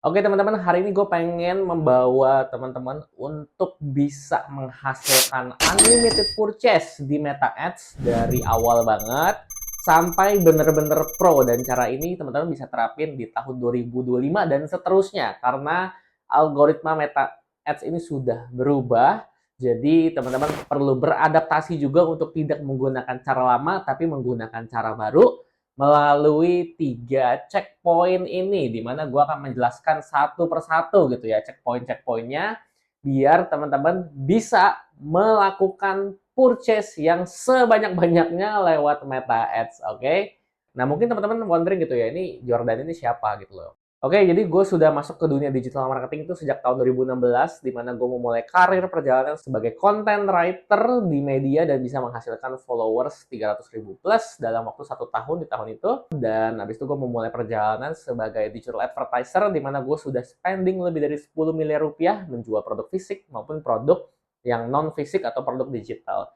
Oke teman-teman, hari ini gue pengen membawa teman-teman untuk bisa menghasilkan unlimited purchase di Meta Ads dari awal banget sampai bener-bener pro. Dan cara ini teman-teman bisa terapin di tahun 2025 dan seterusnya karena algoritma Meta Ads ini sudah berubah. Jadi teman-teman perlu beradaptasi juga untuk tidak menggunakan cara lama tapi menggunakan cara baru melalui 3 checkpoint ini, di mana gue akan menjelaskan satu persatu gitu ya, checkpoint-checkpointnya, biar teman-teman bisa melakukan purchase yang sebanyak-banyaknya lewat Meta Ads, oke? Okay? Nah, mungkin teman-teman wondering gitu ya, ini Jordan ini siapa gitu loh. Oke, jadi gue sudah masuk ke dunia digital marketing itu sejak tahun 2016, di mana gue memulai karir perjalanan sebagai content writer di media dan bisa menghasilkan followers 300.000 plus dalam waktu 1 tahun di tahun itu. Dan habis itu gue memulai perjalanan sebagai digital advertiser, di mana gue sudah spending lebih dari 10 miliar rupiah menjual produk fisik maupun produk yang non-fisik atau produk digital.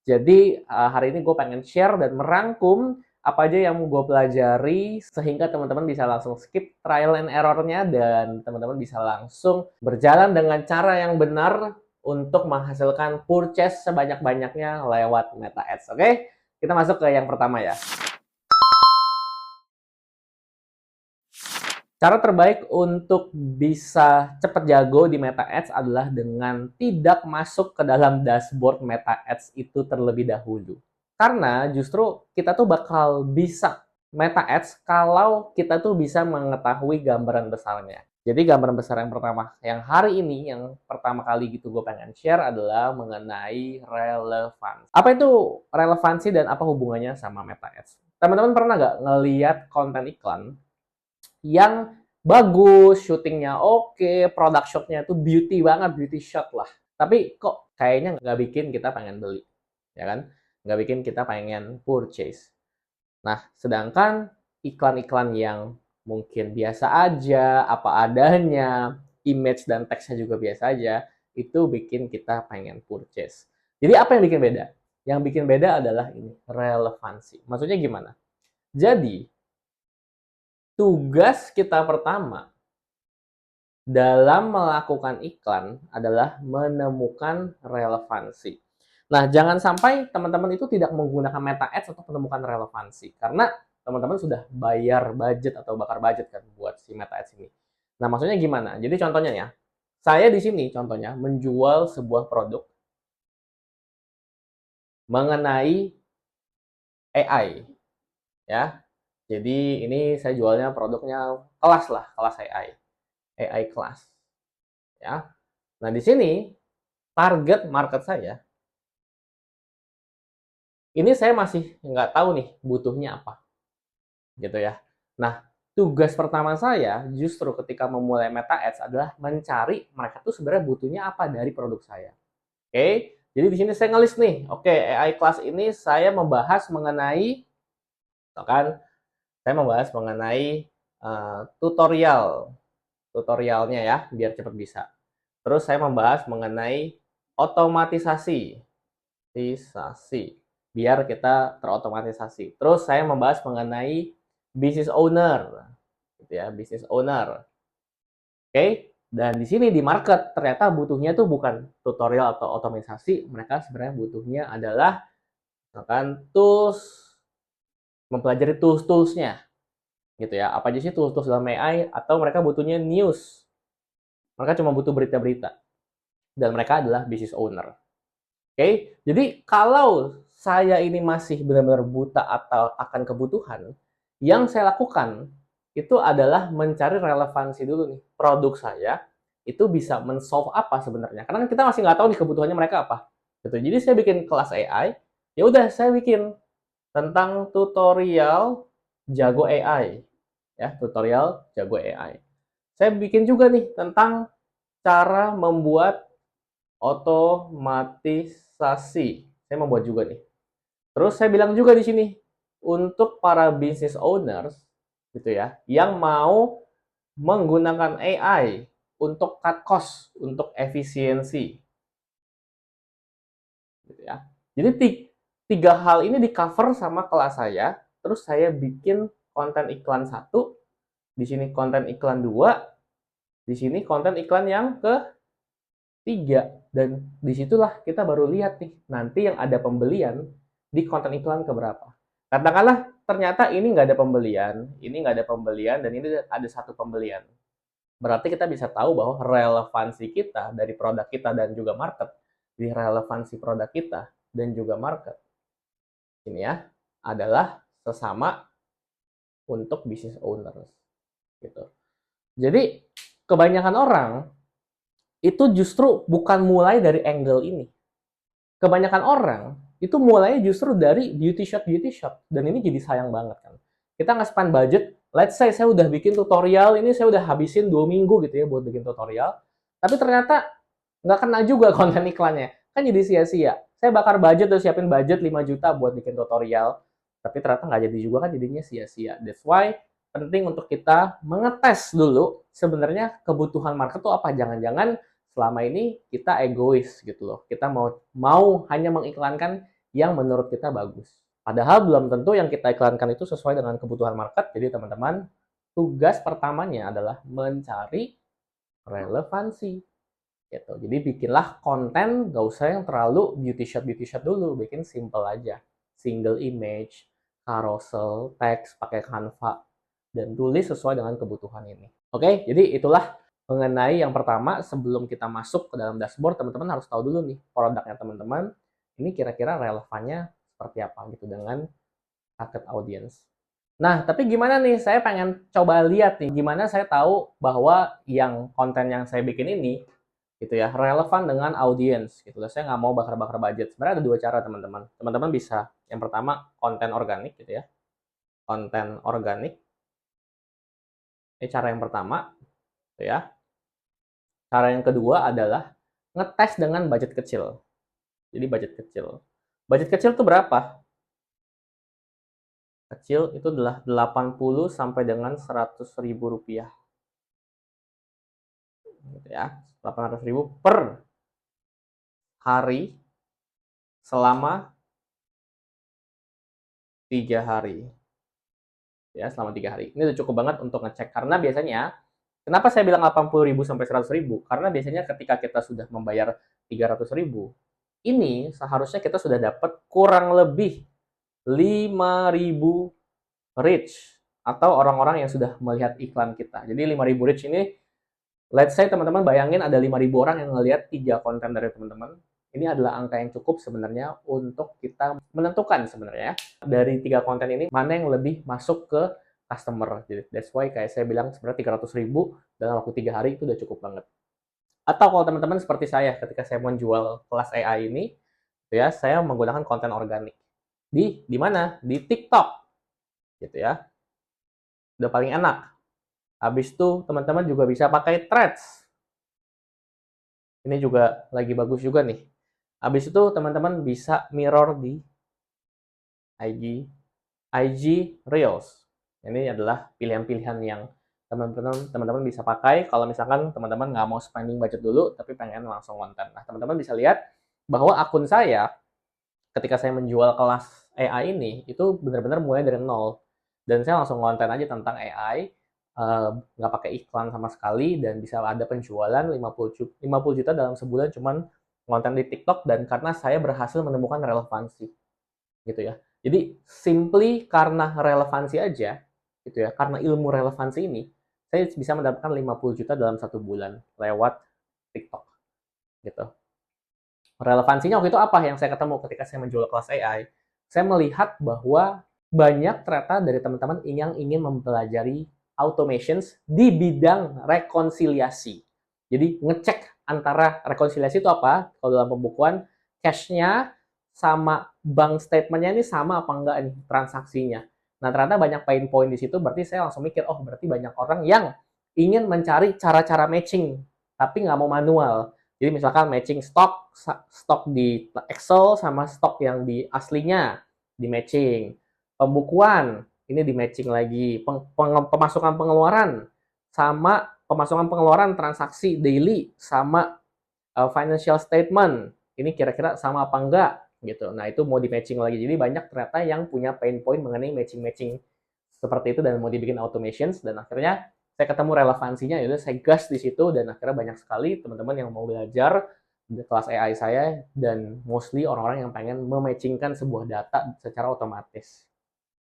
Jadi hari ini gue pengen share dan merangkum apa aja yang gue pelajari sehingga teman-teman bisa langsung skip trial and error-nya dan teman-teman bisa langsung berjalan dengan cara yang benar untuk menghasilkan purchase sebanyak-banyaknya lewat Meta Ads. Oke, kita masuk ke yang pertama ya. Cara terbaik untuk bisa cepat jago di Meta Ads adalah dengan tidak masuk ke dalam dashboard Meta Ads itu terlebih dahulu. Karena justru kita tuh bakal bisa Meta Ads kalau kita tuh bisa mengetahui gambaran besarnya. Jadi gambaran besar yang pertama, yang hari ini, yang pertama kali gitu gue pengen share adalah mengenai relevansi. Apa itu relevansi dan apa hubungannya sama Meta Ads? Teman-teman pernah nggak ngeliat konten iklan yang bagus, syutingnya oke, product shot-nya itu beauty banget, beauty shot lah. Tapi kok kayaknya nggak bikin kita pengen beli, ya kan? Nggak bikin kita pengen purchase. Nah, sedangkan iklan-iklan yang mungkin biasa aja, apa adanya, image dan teksnya juga biasa aja, itu bikin kita pengen purchase. Jadi apa yang bikin beda? Yang bikin beda adalah ini, relevansi. Maksudnya gimana? Jadi, tugas kita pertama dalam melakukan iklan adalah menemukan relevansi. Nah, jangan sampai teman-teman itu tidak menggunakan Meta Ads untuk menemukan relevansi. Karena teman-teman sudah bayar budget atau bakar budget kan buat si Meta Ads ini. Nah, maksudnya gimana? Jadi contohnya ya, saya di sini contohnya menjual sebuah produk mengenai AI ya. Jadi ini saya jualnya produknya kelas lah, kelas AI kelas ya. Nah, di sini target market saya, ini saya masih nggak tahu nih butuhnya apa, gitu ya. Nah, tugas pertama saya justru ketika memulai Meta Ads adalah mencari mereka tuh sebenarnya butuhnya apa dari produk saya. Oke, jadi di sini saya ngelis nih, oke AI class ini saya membahas mengenai, kan, saya membahas mengenai tutorial, tutorialnya ya, biar cepat bisa. Terus saya membahas mengenai otomatisasi, biar kita terotomatisasi. Terus saya membahas mengenai business owner, gitu ya, business owner. Oke, dan di sini di market ternyata butuhnya tuh bukan tutorial atau otomatisasi, mereka sebenarnya butuhnya adalah misalkan tools, mempelajari tools-toolsnya, gitu ya. Apa aja sih tools-tools dalam AI? Atau mereka butuhnya news, mereka cuma butuh berita-berita, dan mereka adalah business owner. Oke, jadi kalau saya ini masih benar-benar buta atau akan kebutuhan, yang saya lakukan itu adalah mencari relevansi dulu nih. Produk saya itu bisa men-solve apa sebenarnya? Karena kita masih nggak tahu nih kebutuhannya mereka apa. Gitu. Jadi saya bikin kelas AI, ya udah saya bikin tentang tutorial jago AI, ya tutorial jago AI. Saya bikin juga nih tentang cara membuat otomatisasi. Saya membuat juga nih. Terus saya bilang juga di sini untuk para business owners gitu ya, yang mau menggunakan AI untuk cut cost, untuk efisiensi gitu ya. Jadi tiga hal ini di cover sama kelas saya, terus saya bikin konten iklan satu, di sini konten iklan dua, Di sini konten iklan yang ketiga. Dan disitulah kita baru lihat nih, nanti yang ada pembelian di konten iklan keberapa. Katakanlah ternyata ini nggak ada pembelian, ini nggak ada pembelian, dan ini ada satu pembelian. Berarti kita bisa tahu bahwa relevansi kita dari produk kita dan juga market, di relevansi produk kita dan juga market, ini ya, adalah sesama untuk business owners. Gitu. Jadi, kebanyakan orang itu justru bukan mulai dari angle ini. Kebanyakan orang itu mulainya justru dari beauty shop, dan ini jadi sayang banget kan. Kita nggak spend budget, let's say saya udah bikin tutorial, ini saya udah habisin 2 minggu gitu ya buat bikin tutorial, tapi ternyata nggak kena juga konten iklannya, kan jadi sia-sia. Saya bakar budget, udah siapin budget 5 juta buat bikin tutorial, tapi ternyata nggak jadi juga, kan jadinya sia-sia. That's why penting untuk kita mengetes dulu sebenarnya kebutuhan market tuh apa. Jangan-jangan selama ini kita egois gitu loh. Kita mau hanya mengiklankan yang menurut kita bagus. Padahal belum tentu yang kita iklankan itu sesuai dengan kebutuhan market. Jadi teman-teman, tugas pertamanya adalah mencari relevansi. Gitu. Jadi bikinlah konten, gak usah yang terlalu beauty shot dulu. Bikin simple aja. Single image, carousel, text, pakai Canva, dan tulis sesuai dengan kebutuhan ini. Oke, jadi itulah mengenai yang pertama. Sebelum kita masuk ke dalam dashboard, teman-teman harus tahu dulu nih produknya teman-teman ini kira-kira relevannya seperti apa gitu dengan target audience. Nah, tapi gimana nih? Saya pengen coba lihat nih, gimana saya tahu bahwa yang konten yang saya bikin ini gitu ya relevan dengan audience gitu. Saya nggak mau bakar-bakar budget. Sebenarnya ada dua cara teman-teman. Teman-teman bisa yang pertama konten organik gitu ya. Konten organik. Ini cara yang pertama gitu ya. Cara yang kedua adalah ngetes dengan budget kecil. Jadi budget kecil. Budget kecil itu berapa? Kecil itu adalah 80 sampai dengan 100 ribu rupiah. Gitu ya. 800 ribu per hari selama 3 hari. Ya, selama 3 hari. Ini udah cukup banget untuk ngecek. Karena biasanya, kenapa saya bilang 80 ribu sampai 100 ribu? Karena biasanya ketika kita sudah membayar 300 ribu, ini seharusnya kita sudah dapat kurang lebih 5.000 reach atau orang-orang yang sudah melihat iklan kita. Jadi 5.000 reach ini, let's say teman-teman bayangin ada 5.000 orang yang melihat 3 konten dari teman-teman. Ini adalah angka yang cukup sebenarnya untuk kita menentukan sebenarnya dari 3 konten ini mana yang lebih masuk ke customer. Jadi that's why kayak saya bilang sebenarnya 300 ribu dalam waktu 3 hari itu udah cukup banget. Atau kalau teman-teman seperti saya ketika saya menjual kelas AI ini, ya saya menggunakan konten organik. Di mana? Di TikTok. Gitu ya. Udah paling enak. Habis itu teman-teman juga bisa pakai Threads. Ini juga lagi bagus juga nih. Habis itu teman-teman bisa mirror di IG Reels. Ini adalah pilihan-pilihan yang teman-teman bisa pakai kalau misalkan teman-teman nggak mau spending budget dulu tapi pengen langsung konten. Nah, teman-teman bisa lihat bahwa akun saya ketika saya menjual kelas AI ini itu benar-benar mulai dari nol, dan saya langsung konten aja tentang AI, nggak pakai iklan sama sekali, dan bisa ada penjualan 50 juta dalam sebulan cuman konten di TikTok, dan karena saya berhasil menemukan relevansi gitu ya. Jadi simply karena relevansi aja gitu ya, karena ilmu relevansi ini saya bisa mendapatkan 50 juta dalam 1 bulan lewat TikTok gitu. Relevansinya waktu itu apa yang saya ketemu ketika saya menjual kelas AI? Saya melihat bahwa banyak ternyata dari teman-teman yang ingin mempelajari automations di bidang rekonsiliasi. Jadi ngecek antara rekonsiliasi itu apa? Kalau dalam pembukuan, cash-nya sama bank statement-nya ini sama apa enggak nih transaksinya. Nah, ternyata banyak pain point di situ, berarti saya langsung mikir, oh berarti banyak orang yang ingin mencari cara-cara matching, tapi nggak mau manual. Jadi misalkan matching stok di Excel sama stok yang di aslinya di matching. Pembukuan ini di matching lagi. Pemasukan pengeluaran sama pemasukan pengeluaran transaksi daily sama financial statement. Ini kira-kira sama apa enggak gitu. Nah, itu mau di matching lagi. Jadi banyak ternyata yang punya pain point mengenai matching-matching seperti itu dan mau dibikin automations, dan akhirnya saya ketemu relevansinya, yaudah saya gas di situ, dan akhirnya banyak sekali teman-teman yang mau belajar di kelas AI saya, dan mostly orang-orang yang pengen mematchingkan sebuah data secara otomatis.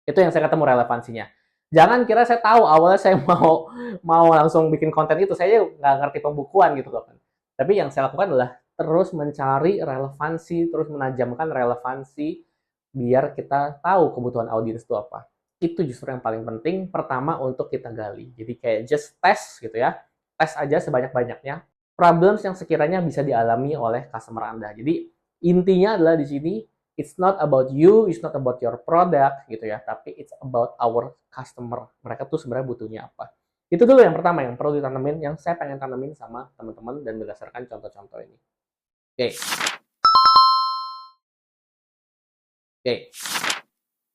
Itu yang saya ketemu relevansinya. Jangan kira saya tahu awalnya saya mau langsung bikin konten itu, saya nggak ngerti pembukuan gitu loh kan. Tapi yang saya lakukan adalah terus mencari relevansi, terus menajamkan relevansi biar kita tahu kebutuhan audiens itu apa. Itu justru yang paling penting pertama untuk kita gali. Jadi kayak just test gitu ya. Tes aja sebanyak-banyaknya problems yang sekiranya bisa dialami oleh customer Anda. Jadi intinya adalah di sini it's not about you, it's not about your product gitu ya, tapi it's about our customer. Mereka tuh sebenarnya butuhnya apa. Itu dulu yang pertama yang perlu ditanemin, yang saya pengen tanemin sama teman-teman dan berdasarkan contoh-contoh ini. Oke. Oke.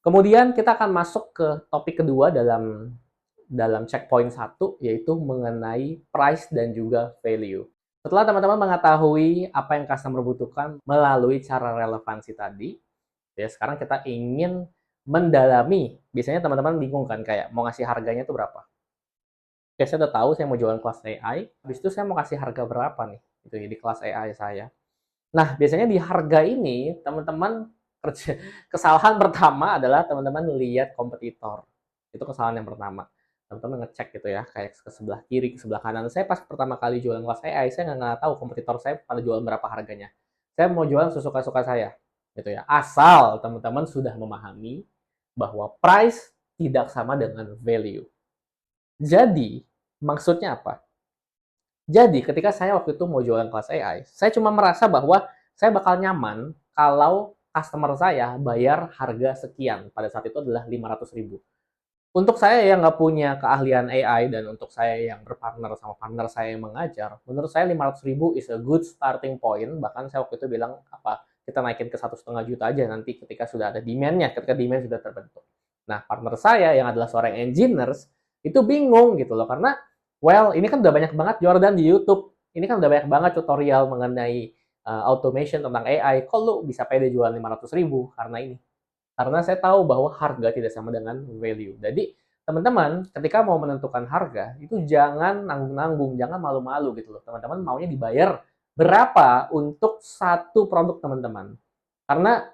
Kemudian kita akan masuk ke topik kedua dalam checkpoint 1, yaitu mengenai price dan juga value. Setelah teman-teman mengetahui apa yang customer butuhkan melalui cara relevansi tadi, ya sekarang kita ingin mendalami. Biasanya teman-teman bingung kan, kayak mau ngasih harganya itu berapa. Oke, saya udah tahu saya mau jualan kelas AI, habis itu saya mau kasih harga berapa nih, itu di kelas AI saya. Nah, biasanya di harga ini, teman-teman kerja kesalahan pertama adalah teman-teman lihat kompetitor. Itu kesalahan yang pertama. Teman-teman ngecek gitu ya, kayak ke sebelah kiri, ke sebelah kanan. Saya pas pertama kali jualan kelas AI, saya nggak tahu kompetitor saya pada jualan berapa harganya. Saya mau jualan sesuka-suka saya, gitu ya. Asal teman-teman sudah memahami bahwa price tidak sama dengan value. Jadi, maksudnya apa? Jadi, ketika saya waktu itu mau jualan kelas AI, saya cuma merasa bahwa saya bakal nyaman kalau customer saya bayar harga sekian. Pada saat itu adalah 500.000. Untuk saya yang nggak punya keahlian AI dan untuk saya yang berpartner sama partner saya yang mengajar, menurut saya 500.000 is a good starting point. Bahkan saya waktu itu bilang, apa kita naikin ke 1,5 juta aja nanti ketika sudah ada demand-nya, ketika demand sudah terbentuk. Nah, partner saya yang adalah seorang engineers, itu bingung gitu loh, karena well, ini kan udah banyak banget Jordan di YouTube. Ini kan udah banyak banget tutorial mengenai automation tentang AI. Kok lu bisa pede jual 500.000 karena ini? Karena saya tahu bahwa harga tidak sama dengan value. Jadi, teman-teman, ketika mau menentukan harga, itu jangan nanggung-nanggung, jangan malu-malu gitu loh. Teman-teman maunya dibayar berapa untuk satu produk teman-teman. Karena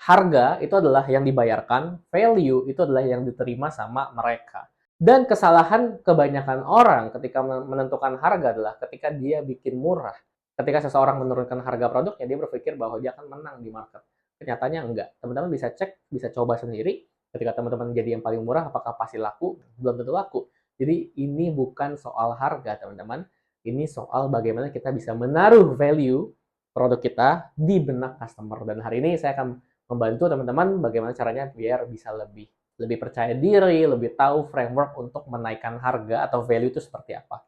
harga itu adalah yang dibayarkan, value itu adalah yang diterima sama mereka. Dan kesalahan kebanyakan orang ketika menentukan harga adalah ketika dia bikin murah. Ketika seseorang menurunkan harga produknya, dia berpikir bahwa dia akan menang di market. Kenyataanya enggak. Teman-teman bisa cek, bisa coba sendiri. Ketika teman-teman jadi yang paling murah, apakah pasti laku? Belum tentu laku. Jadi ini bukan soal harga, teman-teman. Ini soal bagaimana kita bisa menaruh value produk kita di benak customer. Dan hari ini saya akan membantu teman-teman bagaimana caranya biar bisa lebih percaya diri, lebih tahu framework untuk menaikkan harga atau value itu seperti apa.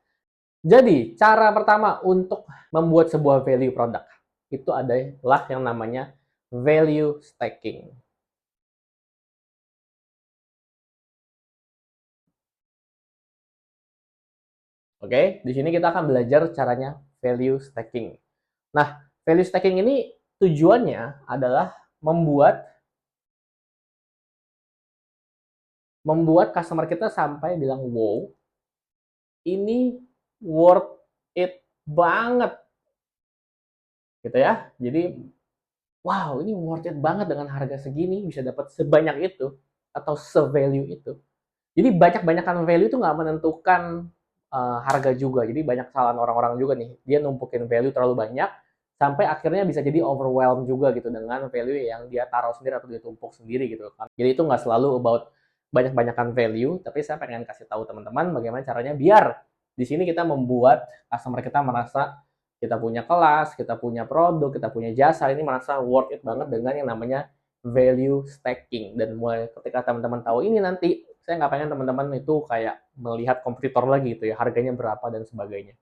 Jadi, cara pertama untuk membuat sebuah value produk itu adalah yang namanya value stacking. Oke, di sini kita akan belajar caranya value stacking. Nah, value stacking ini tujuannya adalah membuat customer kita sampai bilang, wow, ini worth it banget, gitu ya. Jadi, wow, ini worth it banget dengan harga segini, bisa dapat sebanyak itu, atau se-value itu. Jadi banyak-banyakan value itu nggak menentukan harga juga. Jadi banyak kesalahan orang-orang juga nih, dia numpukin value terlalu banyak, sampai akhirnya bisa jadi overwhelm juga gitu dengan value yang dia taruh sendiri atau dia tumpuk sendiri gitu kan. Jadi itu nggak selalu about banyak-banyakan value, tapi saya pengen kasih tahu teman-teman bagaimana caranya biar di sini kita membuat customer kita merasa kita punya kelas, kita punya produk, kita punya jasa, ini merasa worth it banget dengan yang namanya value stacking. Dan mulai ketika teman-teman tahu ini nanti, saya nggak pengen teman-teman itu kayak melihat kompetitor lagi gitu ya, harganya berapa dan sebagainya.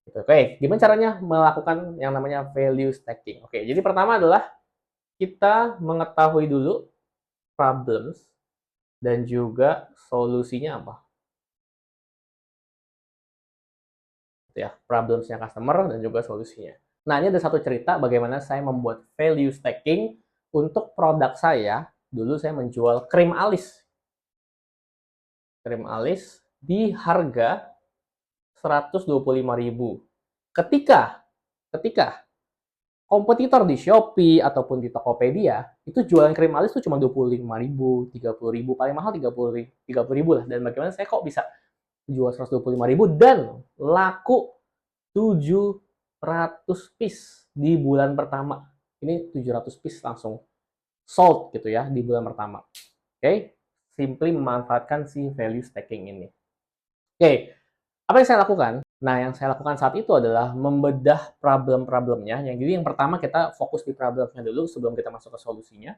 Gitu. Oke, gimana caranya melakukan yang namanya value stacking? Oke, jadi pertama adalah kita mengetahui dulu problems dan juga solusinya apa. Ya, problemsnya customer dan juga solusinya. Nah, ini ada satu cerita bagaimana saya membuat value stacking untuk produk saya. Dulu saya menjual krim alis. Krim alis di harga 125.000. Ketika kompetitor di Shopee ataupun di Tokopedia itu jualan krim alis tuh cuma 25.000, 30.000, paling mahal 30.000 lah. Dan bagaimana saya kok bisa jual 125.000 dan laku 700 piece di bulan pertama. Ini 700 piece langsung sold gitu ya di bulan pertama. Oke, simply memanfaatkan si value stacking ini. Oke, apa yang saya lakukan? Nah, yang saya lakukan saat itu adalah membedah problem-problemnya. Jadi yang pertama kita fokus di problemnya dulu sebelum kita masuk ke solusinya.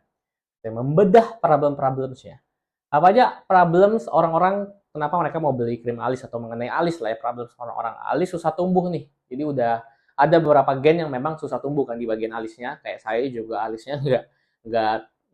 Kita membedah problem-problemnya. Apa aja problems orang-orang kenapa mereka mau beli krim alis atau mengenai alis lah ya, problem orang-orang alis susah tumbuh nih. Jadi udah ada beberapa gen yang memang susah tumbuh kan di bagian alisnya. Kayak saya juga alisnya nggak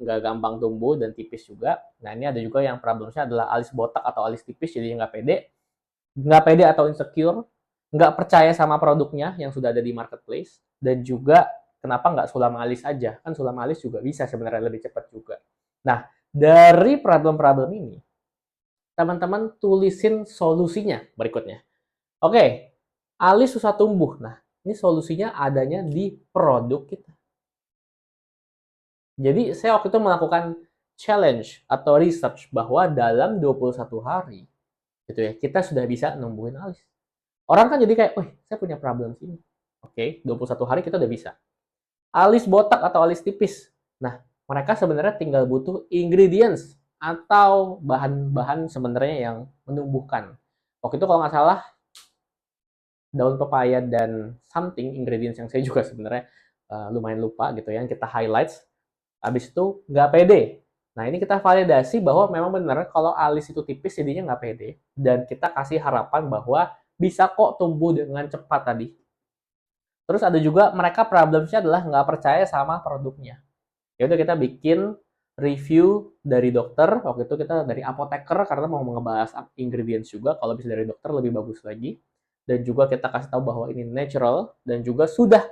nggak gampang tumbuh dan tipis juga. Nah ini ada juga yang problemnya adalah alis botak atau alis tipis jadi nggak pede atau insecure, nggak percaya sama produknya yang sudah ada di marketplace, dan juga kenapa nggak sulam alis aja, kan sulam alis juga bisa sebenarnya lebih cepat juga. Nah, dari problem-problem ini, teman-teman tulisin solusinya berikutnya. Oke, alis susah tumbuh. Nah, ini solusinya adanya di produk kita. Jadi, saya waktu itu melakukan challenge atau research bahwa dalam 21 hari, gitu ya, kita sudah bisa numbuhin alis. Orang kan jadi kayak, wih, saya punya problem sini. Oke, 21 hari kita udah bisa. Alis botak atau alis tipis. Nah, mereka sebenarnya tinggal butuh ingredients atau bahan-bahan sebenarnya yang menumbuhkan. Waktu itu kalau nggak salah, daun pepaya dan something ingredients yang saya juga sebenarnya lumayan lupa gitu ya, yang kita highlights. Habis itu nggak pede. Nah, ini kita validasi bahwa memang benar kalau alis itu tipis jadinya nggak pede. Dan kita kasih harapan bahwa bisa kok tumbuh dengan cepat tadi. Terus ada juga mereka problemnya adalah nggak percaya sama produknya. Ya udah kita bikin review dari dokter. Waktu itu kita dari apoteker karena mau ngebahas ingredients juga. Kalau bisa dari dokter lebih bagus lagi. Dan juga kita kasih tahu bahwa ini natural dan juga sudah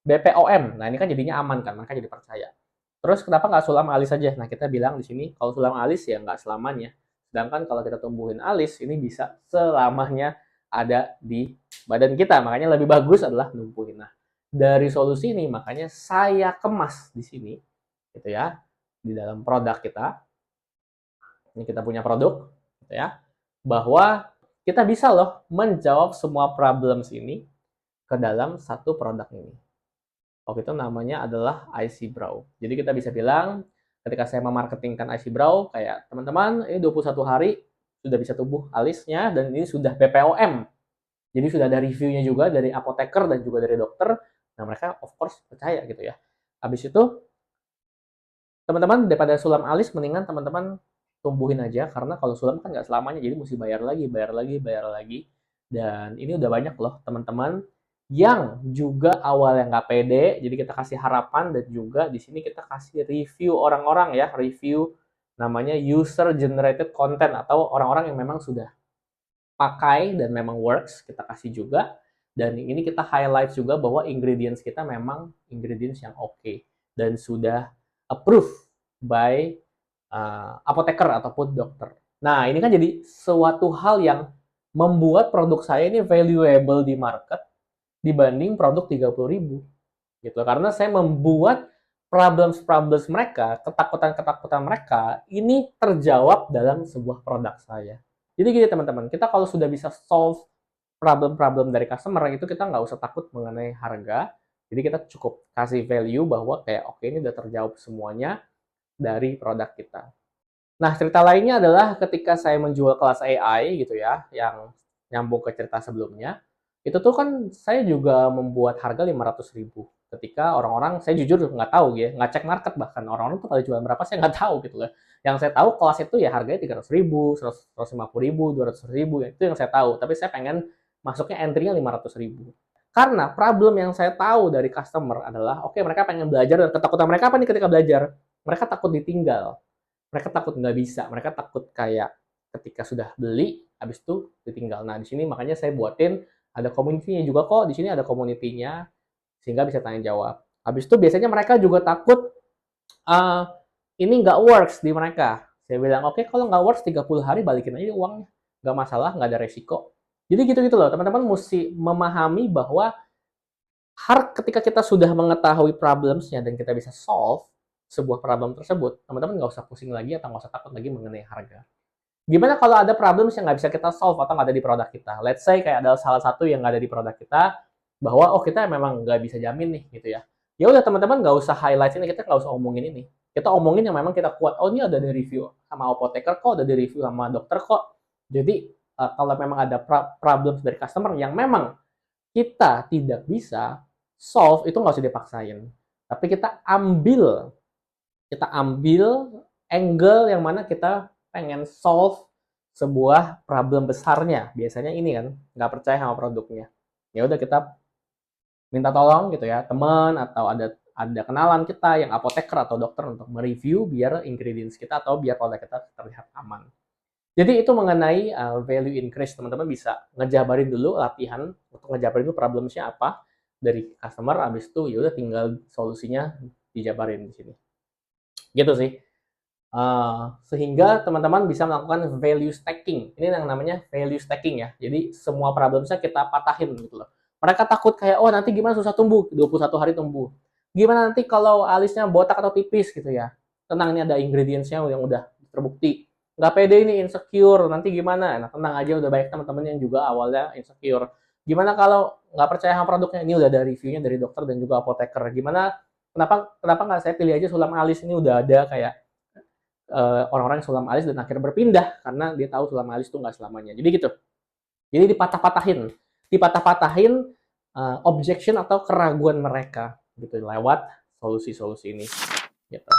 BPOM. Nah ini kan jadinya aman kan, mereka jadi percaya. Terus kenapa nggak sulam alis aja? Nah kita bilang di sini kalau sulam alis ya nggak selamanya. Sedangkan kalau kita tumbuhin alis ini bisa selamanya ada di badan kita. Makanya lebih bagus adalah numpuhin. Nah dari solusi ini makanya saya kemas di sini, gitu ya, di dalam produk kita. Ini kita punya produk, gitu ya, bahwa kita bisa loh menjawab semua problems ini ke dalam satu produk ini. Waktu itu namanya adalah IC Brow. Jadi kita bisa bilang ketika saya memarketingkan IC Brow, kayak teman-teman ini 21 hari sudah bisa tumbuh alisnya dan ini sudah BPOM. Jadi sudah ada reviewnya juga dari apoteker dan juga dari dokter. Nah mereka of course percaya gitu ya. Habis itu teman-teman daripada sulam alis mendingan teman-teman tumbuhin aja karena kalau sulam kan nggak selamanya jadi mesti bayar lagi, bayar lagi, bayar lagi. Dan ini udah banyak loh teman-teman yang juga awalnya nggak pede, jadi kita kasih harapan dan juga di sini kita kasih review orang-orang ya, review namanya user generated content atau orang-orang yang memang sudah pakai dan memang works, kita kasih juga. Dan ini kita highlight juga bahwa ingredients kita memang ingredients yang oke dan sudah approved by apoteker ataupun dokter. Nah, ini kan jadi suatu hal yang membuat produk saya ini valuable di market dibanding produk 30.000 gitu. Karena saya membuat problems mereka, ketakutan-ketakutan mereka ini terjawab dalam sebuah produk saya. Jadi gini teman-teman, kita kalau sudah bisa solve problem-problem dari customer itu kita nggak usah takut mengenai harga. Jadi kita cukup kasih value bahwa kayak oke ini udah terjawab semuanya dari produk kita. Nah, cerita lainnya adalah ketika saya menjual kelas AI gitu ya, yang nyambung ke cerita sebelumnya, itu tuh kan saya juga membuat harga 500.000. Ketika orang-orang, saya jujur nggak tahu ya, nggak cek market bahkan. Orang-orang tuh kalau jual berapa saya nggak tahu gitu loh. Yang saya tahu kelas itu ya harganya 300.000, 150.000, 200.000, itu yang saya tahu. Tapi saya pengen masuknya entry-nya 500.000. Karena problem yang saya tahu dari customer adalah, oke mereka pengen belajar dan ketakutan mereka apa nih ketika belajar? Mereka takut ditinggal, mereka takut nggak bisa, mereka takut kayak ketika sudah beli habis itu ditinggal. Nah di sini makanya saya buatin ada community-nya juga kok, di sini ada community-nya sehingga bisa tanya jawab. Habis itu biasanya mereka juga takut uh, ini nggak works di mereka. Saya bilang oke, kalau nggak works 30 hari balikin aja uangnya. nggak masalah, nggak ada resiko. Jadi gitu-gitu loh, teman-teman mesti memahami bahwa ketika kita sudah mengetahui problems-nya dan kita bisa solve sebuah problem tersebut, teman-teman nggak usah pusing lagi atau nggak usah takut lagi mengenai harga. Gimana kalau ada problems yang nggak bisa kita solve atau nggak ada di produk kita? Let's say kayak ada salah satu yang nggak ada di produk kita, bahwa oh kita memang nggak bisa jamin nih gitu ya. Ya udah teman-teman nggak usah highlight ini, kita nggak usah omongin ini. Kita omongin yang memang kita kuat. Oh ini ada di review sama apoteker kok, ada di review sama dokter kok. Jadi kalau memang ada problems dari customer yang memang kita tidak bisa solve, itu nggak usah dipaksain. Tapi kita ambil angle yang mana kita pengen solve sebuah problem besarnya. Biasanya ini kan, nggak percaya sama produknya. Ya udah kita minta tolong gitu ya, teman atau ada kenalan kita yang apoteker atau dokter untuk mereview biar ingredients kita atau biar produk kita terlihat aman. Jadi itu mengenai value increase, teman-teman bisa ngejabarin dulu latihan untuk ngejabarin dulu problemnya apa dari customer, habis itu ya udah tinggal solusinya dijabarin di sini. Gitu sih. Sehingga teman-teman bisa melakukan value stacking. Ini yang namanya value stacking ya. Jadi semua problemnya kita patahin gitu loh. Mereka takut kayak, oh nanti gimana susah tumbuh, 21 hari tumbuh. Gimana nanti kalau alisnya botak atau tipis gitu ya. Tenang, ini ada ingredients-nya yang udah terbukti. Nggak pede ini, insecure, nanti gimana? Nah tenang aja, udah banyak teman-teman yang juga awalnya insecure. Gimana kalau nggak percaya sama produknya? Ini udah ada reviewnya dari dokter dan juga apoteker. Gimana, kenapa nggak saya pilih aja sulam alis, ini udah ada kayak orang-orang yang sulam alis dan akhirnya berpindah karena dia tahu sulam alis itu nggak selamanya. Jadi gitu. Jadi dipatah-patahin objection atau keraguan mereka gitu lewat solusi-solusi ini. Gitu.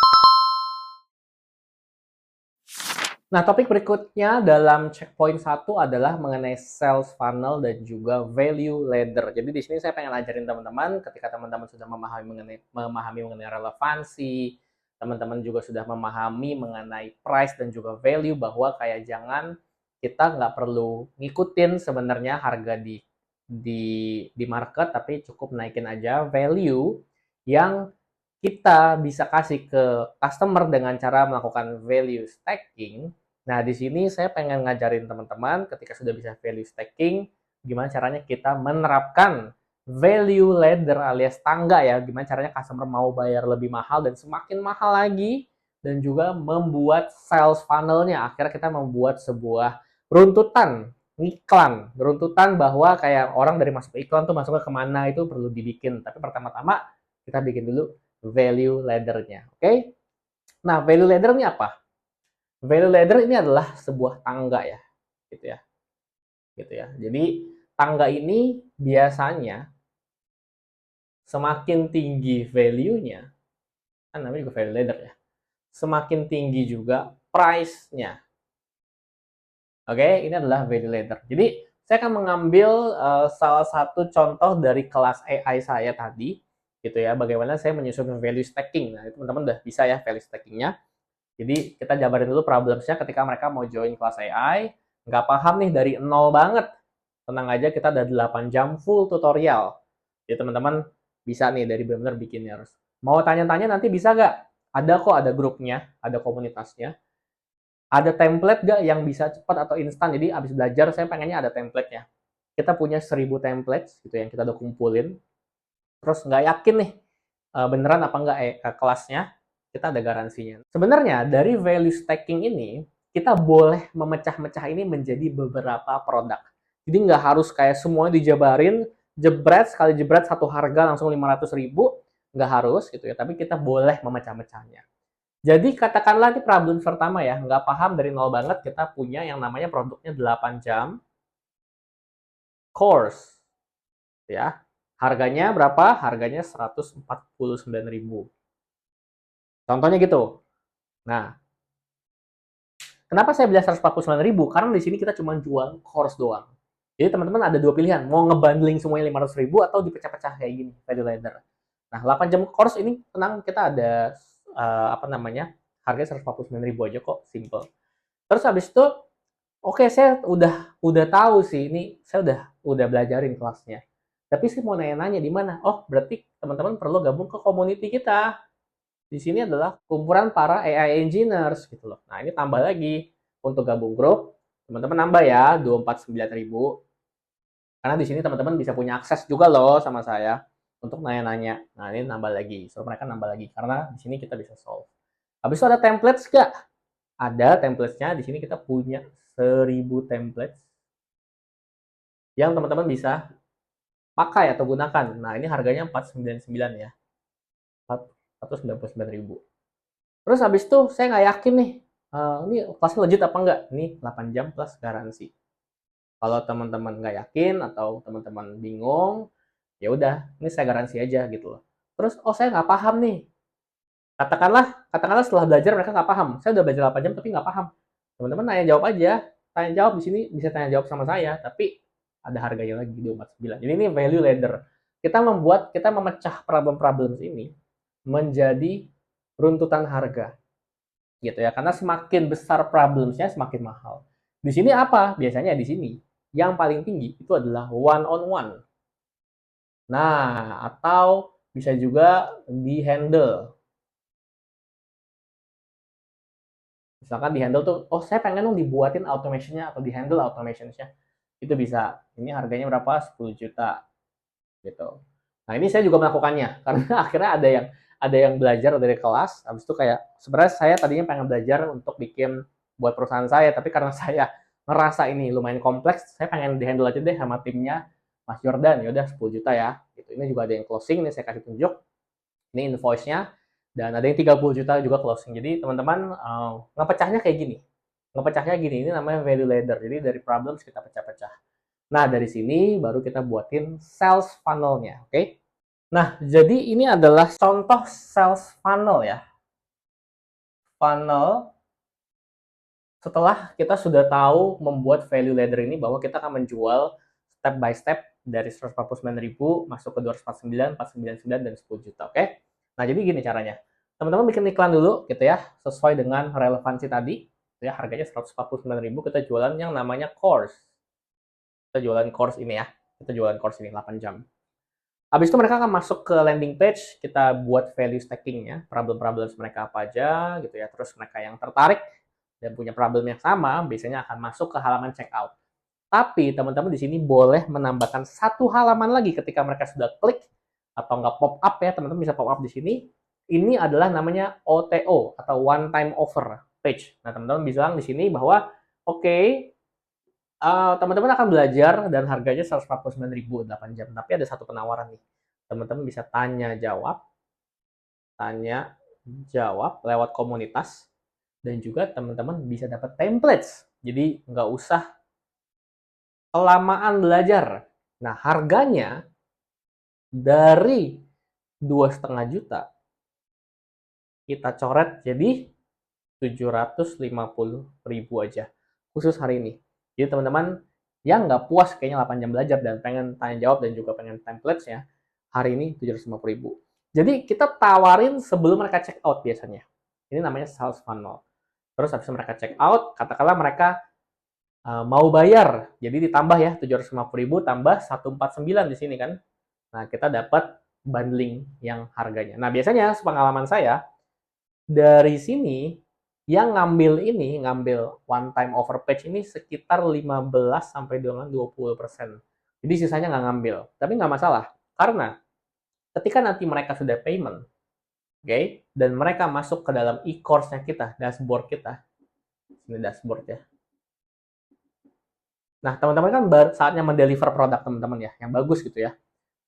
Nah, topik berikutnya dalam checkpoint 1 adalah mengenai sales funnel dan juga value ladder. Jadi di sini saya pengen ajarin teman-teman ketika teman-teman sudah memahami mengenai relevansi, teman-teman juga sudah memahami mengenai price dan juga value, bahwa kayak jangan kita nggak perlu ngikutin sebenarnya harga di market, tapi cukup naikin aja value yang kita bisa kasih ke customer dengan cara melakukan value stacking. Nah, di sini saya pengen ngajarin teman-teman ketika sudah bisa value stacking, gimana caranya kita menerapkan value ladder alias tangga ya, gimana caranya customer mau bayar lebih mahal dan semakin mahal lagi, dan juga membuat sales funnel-nya. Akhirnya kita membuat sebuah runtutan iklan, runtutan bahwa kayak orang dari masuk ke iklan tuh masuknya kemana itu perlu dibikin. Tapi pertama-tama kita bikin dulu value ladder-nya. Oke? Nah, value ladder ini apa? Value ladder ini adalah sebuah tangga ya, gitu ya. Gitu ya. Jadi, tangga ini biasanya semakin tinggi value-nya, kan namanya juga value ladder ya. Semakin tinggi juga price-nya. Oke, ini adalah value ladder. Jadi, saya akan mengambil salah satu contoh dari kelas AI saya tadi, gitu ya, bagaimana saya menyusun value stacking. Nah, teman-teman udah bisa ya value stacking-nya. Jadi kita jabarin dulu problemsnya ketika mereka mau join kelas AI, nggak paham nih dari nol banget. Tenang aja, kita ada 8 jam full tutorial. Jadi teman-teman bisa nih dari benar-benar bikinnya harus. Mau tanya-tanya nanti bisa nggak? Ada kok, ada grupnya, ada komunitasnya. Ada template nggak yang bisa cepat atau instan? Jadi abis belajar saya pengennya ada template-nya. Kita punya 1000 templates gitu yang kita udah kumpulin. Terus nggak yakin nih beneran apa nggak kelasnya, kita ada garansinya. Sebenarnya dari value stacking ini kita boleh memecah-mecah ini menjadi beberapa produk. Jadi nggak harus kayak semua dijabarin, jebret sekali jebret satu harga langsung 500.000, nggak harus gitu ya. Tapi kita boleh memecah-mecahnya. Jadi katakanlah ini problem pertama ya, nggak paham dari nol banget, kita punya yang namanya produknya 8 jam course ya. Harganya berapa? Harganya 149.000. Contohnya gitu. Nah, kenapa saya bilang 149.000? Karena di sini kita cuma jual course doang. Jadi teman-teman ada dua pilihan, mau ngebundling semuanya 500.000 atau dipecah-pecah kayak gini, value ladder. Nah, 8 jam course ini tenang, kita ada apa namanya, harganya 149.000 aja kok, simple. Terus habis itu, oke, saya udah tahu sih ini, saya udah belajarin kelasnya. Tapi sih mau nanya-nanya di mana? Oh, berarti teman-teman perlu gabung ke community kita. Di sini adalah kumpulan para AI engineers gitu loh. Nah, ini tambah lagi untuk gabung grup, Teman-teman nambah ya 249.000. Karena di sini teman-teman bisa punya akses juga loh sama saya untuk nanya-nanya. Nah, ini nambah lagi. So, mereka nambah lagi karena di sini kita bisa solve. Habis itu ada templates nggak? Ada templates-nya. Di sini kita punya 1000 templates yang teman-teman bisa pakai atau gunakan. Nah, ini harganya 499 ya. 499.000. Terus habis itu saya nggak yakin nih, ini kelasnya legit apa enggak? Ini 8 jam plus garansi. Kalau teman-teman nggak yakin atau teman-teman bingung, ya udah, ini saya garansi aja gitu loh. Terus, oh saya nggak paham nih. Katakanlah setelah belajar mereka nggak paham. Saya udah belajar 8 jam tapi nggak paham. Teman-teman tanya jawab aja. Tanya jawab di sini bisa tanya jawab sama saya, tapi ada harganya lagi di 49. Jadi ini value ladder. Kita memecah problem-problem ini menjadi runtutan harga gitu ya. Karena semakin besar problemnya semakin mahal. Di sini apa? Biasanya di sini yang paling tinggi itu adalah one on one. Nah, atau bisa juga di handle. Misalkan di handle tuh, oh saya pengen dong dibuatin automation-nya atau di handle automation-nya. Itu bisa. Ini harganya berapa? 10 juta gitu. Nah, ini saya juga melakukannya karena akhirnya ada yang belajar dari kelas, habis itu kayak sebenarnya saya tadinya pengen belajar untuk bikin buat perusahaan saya, tapi karena saya ngerasa ini lumayan kompleks, saya pengen di-handle aja deh sama timnya Mas Jordan. Ya udah 10 juta ya. Gitu. Ini juga ada yang closing, ini saya kasih tunjuk. Ini invoice-nya dan ada yang 30 juta juga closing. Jadi teman-teman ngepecahnya kayak gini. Ngepecahnya gini, ini namanya value ladder. Jadi dari problems kita pecah-pecah. Nah, dari sini baru kita buatin sales funnel-nya, oke? Nah, jadi ini adalah contoh sales funnel ya. Funnel setelah kita sudah tahu membuat value ladder ini bahwa kita akan menjual step by step dari 149.000 masuk ke 249, 499 dan 10 juta, oke? Nah, jadi gini caranya. Teman-teman bikin iklan dulu gitu ya, sesuai dengan relevansi tadi. Ya, harganya 149.000 kita jualan yang namanya course. Kita jualan course ini ya. Kita jualan course ini 8 jam. Habis itu mereka akan masuk ke landing page, kita buat value stacking-nya, problem-problem mereka apa aja gitu ya. Terus mereka yang tertarik dan punya problem yang sama, biasanya akan masuk ke halaman checkout. Tapi teman-teman di sini boleh menambahkan satu halaman lagi ketika mereka sudah klik atau nggak pop up ya, teman-teman bisa pop up di sini. Ini adalah namanya OTO atau one time offer page. Nah, teman-teman bilang di sini bahwa oke, teman-teman akan belajar dan harganya 149.000 8 jam. Tapi ada satu penawaran nih. Teman-teman bisa tanya jawab lewat komunitas dan juga teman-teman bisa dapat templates. Jadi nggak usah kelamaan belajar. Nah, harganya dari 2,5 juta kita coret jadi 750.000 aja khusus hari ini. Jadi teman-teman yang nggak puas kayaknya 8 jam belajar dan pengen tanya jawab dan juga pengen templates-nya, hari ini 750.000. Jadi kita tawarin sebelum mereka check out biasanya. Ini namanya sales funnel. Terus habis mereka check out, katakanlah mereka mau bayar. Jadi ditambah ya 750.000 tambah 149 di sini kan. Nah, kita dapat bundling yang harganya. Nah, biasanya sepengalaman saya dari sini yang ngambil one time offer page ini sekitar 15 sampai dengan 20%. Jadi sisanya nggak ngambil. Tapi nggak masalah. Karena ketika nanti mereka sudah payment, oke, dan mereka masuk ke dalam e-course-nya kita, dashboard kita. Ini dashboard ya. Nah, teman-teman kan saatnya mendeliver produk teman-teman ya, yang bagus gitu ya.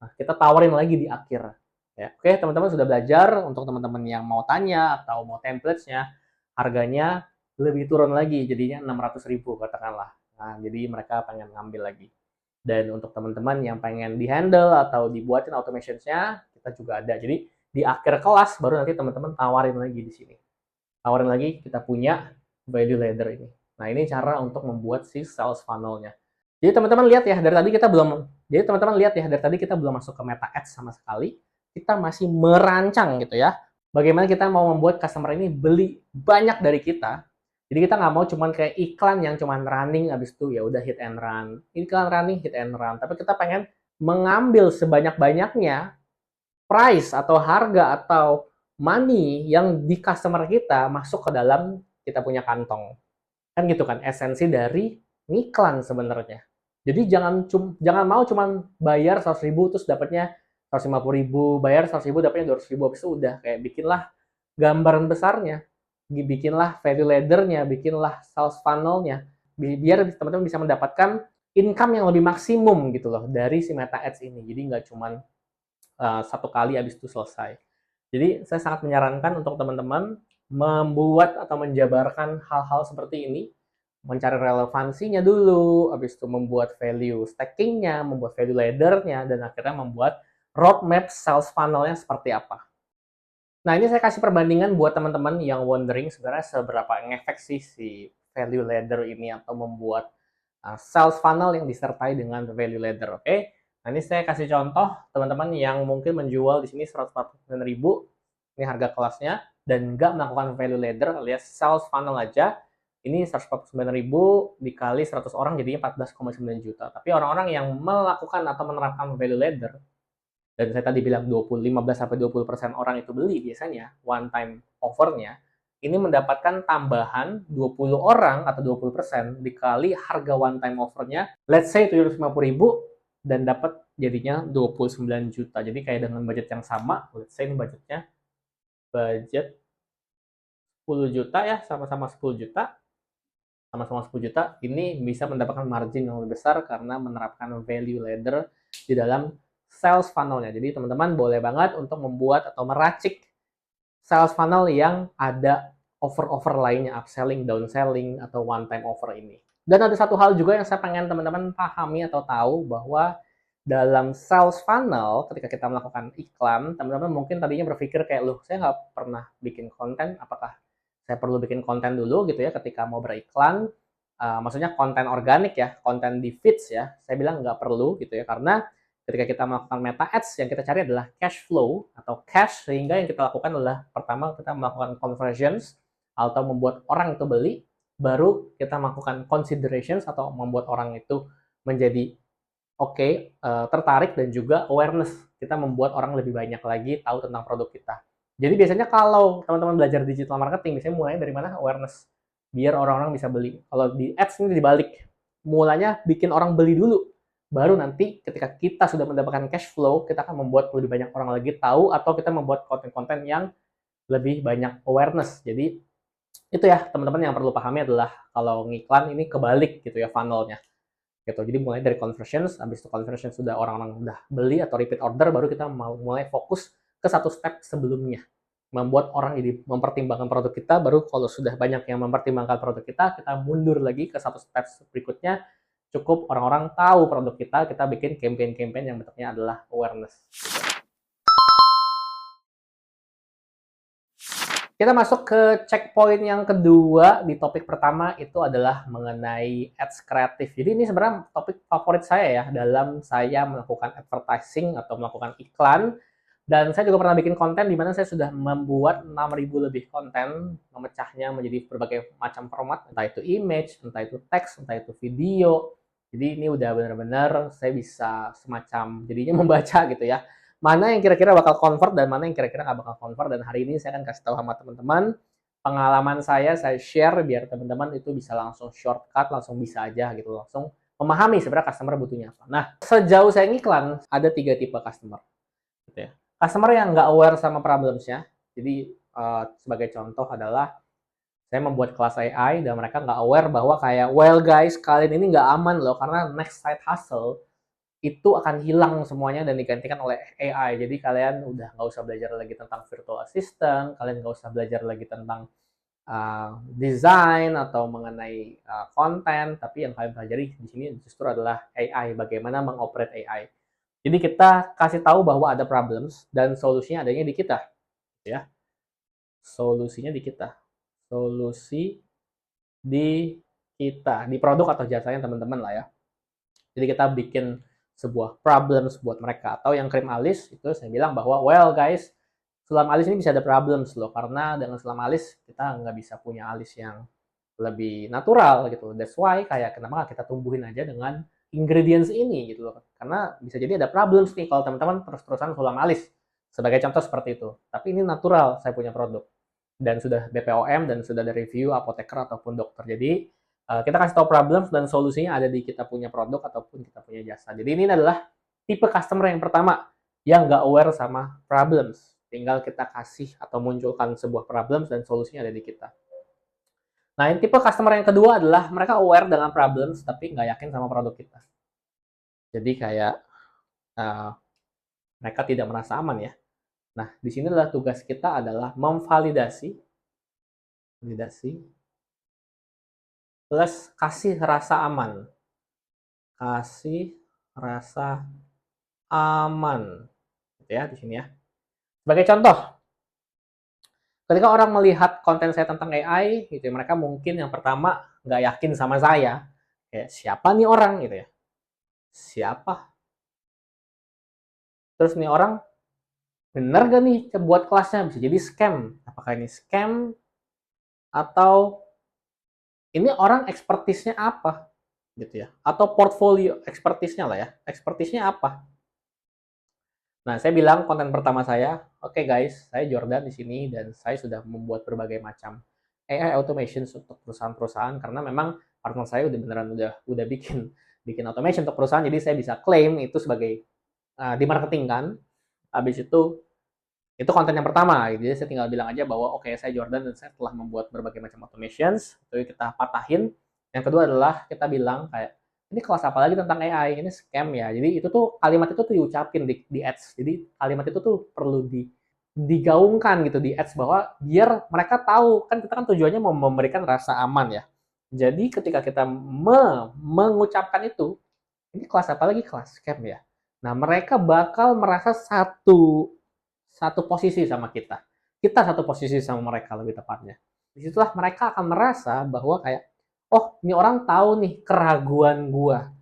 Nah, kita tawarin lagi di akhir. Ya, oke, teman-teman sudah belajar. Untuk teman-teman yang mau tanya atau mau templates-nya, harganya lebih turun lagi, jadinya 600.000 katakanlah. Nah, jadi mereka pengen ngambil lagi. Dan untuk teman-teman yang pengen di-handle atau dibuatin automation-nya, kita juga ada. Jadi di akhir kelas baru nanti teman-teman tawarin lagi di sini. Tawarin lagi, kita punya value ladder ini. Nah, ini cara untuk membuat si sales funnel-nya. Jadi teman-teman lihat ya, dari tadi kita belum masuk ke Meta Ads sama sekali. Kita masih merancang gitu ya. Bagaimana kita mau membuat customer ini beli banyak dari kita. Jadi kita nggak mau cuman kayak iklan yang cuman running habis itu ya udah hit and run. Iklan running hit and run, tapi kita pengen mengambil sebanyak-banyaknya price atau harga atau money yang di customer kita masuk ke dalam kita punya kantong. Kan gitu kan esensi dari ngiklan sebenarnya. Jadi jangan mau cuman bayar 100.000 terus dapatnya 150.000, bayar 100.000 dapatnya 200.000, habis itu udah. Kayak bikinlah gambaran besarnya, bikinlah value ladder-nya, bikinlah sales funnel-nya, biar teman-teman bisa mendapatkan income yang lebih maksimum gitu loh dari si Meta Ads ini. Jadi nggak cuman satu kali habis itu selesai. Jadi saya sangat menyarankan untuk teman-teman membuat atau menjabarkan hal-hal seperti ini, mencari relevansinya dulu, habis itu membuat value stacking-nya, membuat value ladder-nya, dan akhirnya membuat roadmap sales funnel-nya seperti apa. Nah, ini saya kasih perbandingan buat teman-teman yang wondering sebenarnya seberapa ngefek sih si value ladder ini atau membuat sales funnel yang disertai dengan value ladder. Oke? Nah, ini saya kasih contoh teman-teman yang mungkin menjual di sini 149.000, ini harga kelasnya, dan nggak melakukan value ladder alias sales funnel aja. Ini 149.000 dikali 100 orang jadinya 14,9 juta. Tapi orang-orang yang melakukan atau menerapkan value ladder, dan saya tadi bilang 15-20% orang itu beli biasanya one time offernya, ini mendapatkan tambahan 20 orang atau 20% dikali harga one time offernya, let's say 750.000, dan dapat jadinya 29 juta. Jadi kayak dengan budget yang sama, let's say ini budget 10 juta ya, sama-sama 10 juta, ini bisa mendapatkan margin yang lebih besar karena menerapkan value ladder di dalam sales funnel-nya. Jadi teman-teman boleh banget untuk membuat atau meracik sales funnel yang ada offer-offer lainnya, upselling, downselling, atau one-time offer ini. Dan ada satu hal juga yang saya pengen teman-teman pahami atau tahu, bahwa dalam sales funnel, ketika kita melakukan iklan, teman-teman mungkin tadinya berpikir kayak, loh, saya nggak pernah bikin konten, apakah saya perlu bikin konten dulu gitu ya ketika mau beriklan? Maksudnya konten organik ya, konten di feeds ya. Saya bilang nggak perlu gitu ya, karena ketika kita melakukan Meta Ads, yang kita cari adalah cash flow atau cash, sehingga yang kita lakukan adalah pertama kita melakukan conversions atau membuat orang itu beli, baru kita melakukan considerations atau membuat orang itu menjadi tertarik, dan juga awareness, kita membuat orang lebih banyak lagi tahu tentang produk kita. Jadi biasanya kalau teman-teman belajar digital marketing, biasanya mulainya dari mana? Awareness, biar orang-orang bisa beli. Kalau di ads ini dibalik, mulanya bikin orang beli dulu, baru nanti ketika kita sudah mendapatkan cash flow, kita akan membuat lebih banyak orang lagi tahu, atau kita membuat konten-konten yang lebih banyak awareness. Jadi itu ya teman-teman yang perlu pahami adalah kalau ngiklan ini kebalik gitu ya funnelnya gitu. Jadi mulai dari conversions, habis itu conversions sudah orang-orang udah beli atau repeat order, baru kita mau mulai fokus ke satu step sebelumnya, membuat orang jadi mempertimbangkan produk kita. Baru kalau sudah banyak yang mempertimbangkan produk kita mundur lagi ke satu step berikutnya. Cukup orang-orang tahu produk kita bikin campaign-campaign yang bentuknya adalah awareness. Kita masuk ke checkpoint yang kedua di topik pertama, itu adalah mengenai ads kreatif. Jadi ini sebenarnya topik favorit saya ya dalam saya melakukan advertising atau melakukan iklan. Dan saya juga pernah bikin konten di mana saya sudah membuat 6.000 lebih konten, memecahnya menjadi berbagai macam format, entah itu image, entah itu teks, entah itu video. Jadi ini udah benar-benar saya bisa semacam jadinya membaca gitu ya, mana yang kira-kira bakal convert dan mana yang kira-kira nggak bakal convert. Dan hari ini saya akan kasih tahu sama teman-teman pengalaman saya share biar teman-teman itu bisa langsung shortcut, langsung bisa aja gitu, langsung memahami sebenarnya customer butuhnya apa. Nah, sejauh saya ngiklan, ada 3 tipe customer gitu ya. Customer yang nggak aware sama problemsnya. Jadi sebagai contoh adalah saya membuat kelas AI dan mereka nggak aware bahwa kayak, well guys, kalian ini nggak aman loh, karena next side hustle itu akan hilang semuanya dan digantikan oleh AI. Jadi kalian udah nggak usah belajar lagi tentang virtual assistant, kalian nggak usah belajar lagi tentang desain atau mengenai konten, tapi yang kalian pelajari di sini justru adalah AI, bagaimana mengoperate AI. Jadi kita kasih tahu bahwa ada problems dan solusinya adanya di kita, ya. Solusinya di kita. Solusi di kita, di produk atau jasanya teman-teman lah ya. Jadi kita bikin sebuah problems buat mereka. Atau yang krim alis, itu saya bilang bahwa, well guys, sulam alis ini bisa ada problems loh, karena dengan sulam alis kita nggak bisa punya alis yang lebih natural gitu. That's why kayak kenapa nggak kita tumbuhin aja dengan ingredients ini gitu loh. Karena bisa jadi ada problems nih kalau teman-teman terus-terusan sulam alis. Sebagai contoh seperti itu. Tapi ini natural, saya punya produk. Dan sudah BPOM dan sudah ada review apoteker ataupun dokter. Jadi Kita kasih tahu problems dan solusinya ada di kita punya produk ataupun kita punya jasa. Jadi ini adalah tipe customer yang pertama yang nggak aware sama problems. Tinggal kita kasih atau munculkan sebuah problems dan solusinya ada di kita. Nah, yang tipe customer yang kedua adalah mereka aware dengan problems tapi nggak yakin sama produk kita. Jadi kayak mereka tidak merasa aman ya. Nah, di sini adalah tugas kita adalah memvalidasi, plus kasih rasa aman. Kasih rasa aman. Gitu ya, di sini ya. Sebagai contoh, ketika orang melihat konten saya tentang AI, gitu ya, mereka mungkin yang pertama nggak yakin sama saya. Kayak, siapa nih orang gitu ya? Siapa? Terus nih orang, bener gak nih buat kelasnya? Bisa jadi scam. Apakah ini scam? Atau ini orang expertise-nya apa? Gitu ya. Atau portfolio expertise-nya lah ya. Expertise-nya apa? Nah, saya bilang konten pertama saya, oke guys, saya Jordan di sini dan saya sudah membuat berbagai macam AI automation untuk perusahaan-perusahaan karena memang partner saya udah beneran udah bikin automation untuk perusahaan, jadi saya bisa klaim itu sebagai di marketing kan. Habis itu konten yang pertama, jadi saya tinggal bilang aja bahwa oke, saya Jordan dan saya telah membuat berbagai macam automations, itu kita patahin. Yang kedua adalah kita bilang kayak, ini kelas apa lagi tentang AI, ini scam ya. Jadi itu tuh kalimat itu tuh diucapin di ads. Jadi kalimat itu tuh perlu digaungkan gitu di ads bahwa biar mereka tahu kan kita kan tujuannya mau memberikan rasa aman ya. Jadi ketika kita mengucapkan itu, ini kelas apa lagi, kelas scam ya. Nah, mereka bakal merasa satu posisi sama kita. Kita satu posisi sama mereka lebih tepatnya. Disitulah mereka akan merasa bahwa kayak, oh, ini orang tahu nih keraguan gua,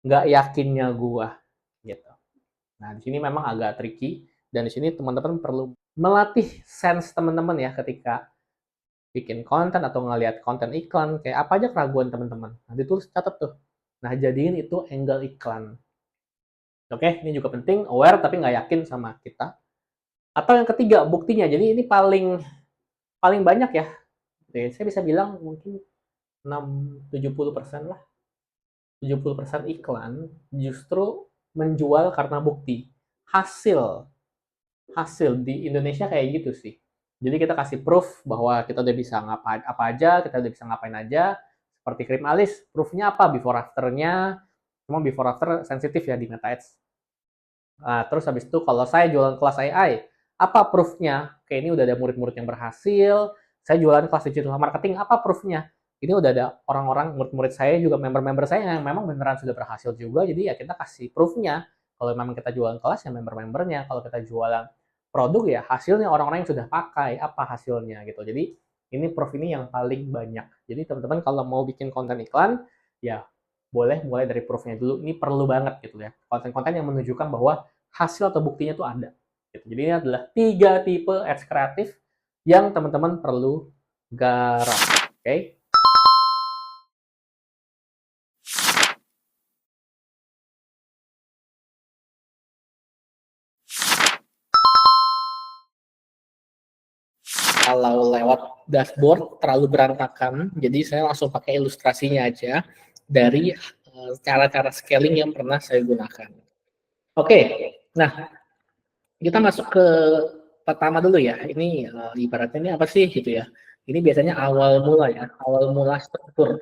nggak yakinnya gua, gitu. Nah, di sini memang agak tricky dan di sini teman-teman perlu melatih sense teman-teman ya ketika bikin konten atau ngelihat konten iklan kayak apa aja keraguan teman-teman. Nah, ditulis catat tuh. Nah, jadiin itu angle iklan. Oke, ini juga penting, aware tapi nggak yakin sama kita. Atau yang ketiga, buktinya. Jadi ini paling banyak ya. Saya bisa bilang mungkin 70% lah. 70% iklan justru menjual karena bukti. Hasil di Indonesia kayak gitu sih. Jadi kita kasih proof bahwa kita udah bisa ngapain apa aja, kita udah bisa ngapain aja. Seperti krim alis, proofnya apa? Before afternya, cuma before after sensitif ya di Meta Ads. Nah, terus habis itu kalau saya jualan kelas AI, apa proofnya? Oke, ini udah ada murid-murid yang berhasil. Saya jualan kelas digital marketing, apa proofnya? Ini udah ada orang-orang, murid-murid saya juga, member-member saya yang memang beneran sudah berhasil juga. Jadi ya kita kasih proofnya. Kalau memang kita jualan kelas ya member-membernya. Kalau kita jualan produk ya hasilnya orang-orang yang sudah pakai, apa hasilnya gitu. Jadi ini proof ini yang paling banyak. Jadi teman-teman kalau mau bikin konten iklan, ya boleh mulai dari proofnya dulu. Ini perlu banget gitu ya. Konten-konten yang menunjukkan bahwa hasil atau buktinya itu ada. Gitu. Jadi ini adalah 3 tipe ads kreatif yang teman-teman perlu garap. Oke? Kalau lewat dashboard terlalu berantakan, jadi saya langsung pakai ilustrasinya aja dari cara-cara scaling yang pernah saya gunakan. Oke, nah kita masuk ke pertama dulu ya. Ini ibaratnya ini apa sih gitu ya. Ini biasanya awal mula ya, awal mula struktur.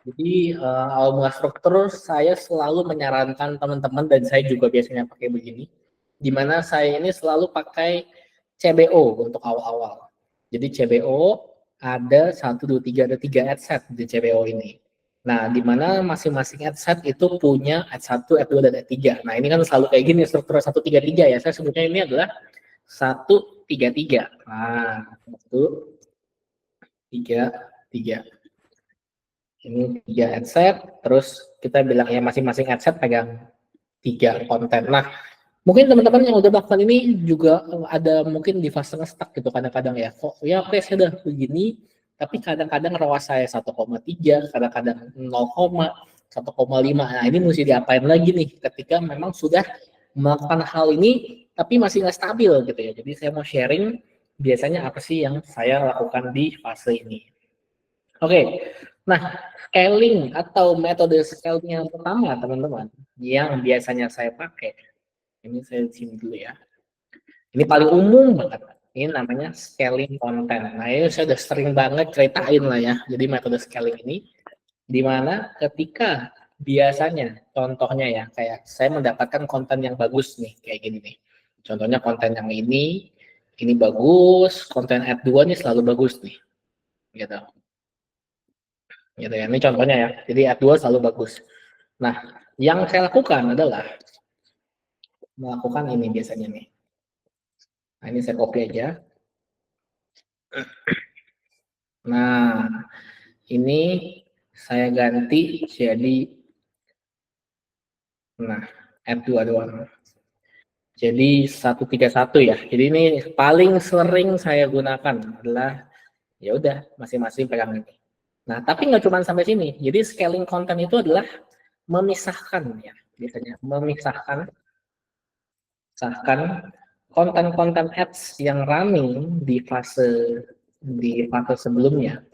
Jadi awal mula struktur saya selalu menyarankan teman-teman dan saya juga biasanya pakai begini. Di mana saya ini selalu pakai CBO untuk awal-awal. Jadi CBO ada 1, 2, 3, ada 3 ad set di CBO ini. Nah, di mana masing-masing ad set itu punya ad 1, ad 2, dan ad 3. Nah, ini kan selalu kayak gini struktur 1, 3, 3 ya. Saya sebutnya ini adalah 1, 3, 3. Nah, 1, 3, 3. Ini 3 ad set, terus kita bilang ya masing-masing ad set pegang 3 konten. Nah, mungkin teman-teman yang udah melakukan ini juga ada mungkin di fase stuck gitu kadang-kadang ya. Kok ya oke saya udah begini, tapi kadang-kadang ROAS saya 1,3, kadang-kadang 0,1,5. Nah, ini mesti diapain lagi nih ketika memang sudah melakukan hal ini tapi masih nggak stabil gitu ya. Jadi saya mau sharing biasanya apa sih yang saya lakukan di fase ini. Oke. Nah, scaling atau metode scaling yang pertama, teman-teman, yang biasanya saya pakai, ini saya sini dulu ya. Ini paling umum banget. Ini namanya scaling konten. Nah, ini saya udah sering banget ceritain lah ya. Jadi metode scaling ini, di mana ketika biasanya, contohnya ya, kayak saya mendapatkan konten yang bagus nih, kayak gini nih. Contohnya konten yang ini bagus, konten ad 2 nih selalu bagus nih. Gitu. Gitu ya. Ini contohnya ya. Jadi ad 2 selalu bagus. Nah, yang saya lakukan adalah melakukan ini biasanya nih. Nah, ini saya copy aja. Nah, ini saya ganti jadi ad 2 doang. Jadi 131 ya. Jadi ini paling sering saya gunakan adalah ya udah masing-masing pegang ini. Nah, tapi nggak cuma sampai sini. Jadi scaling konten itu adalah memisahkan ya, biasanya memisahkan konten-konten ads yang running di fase sebelumnya.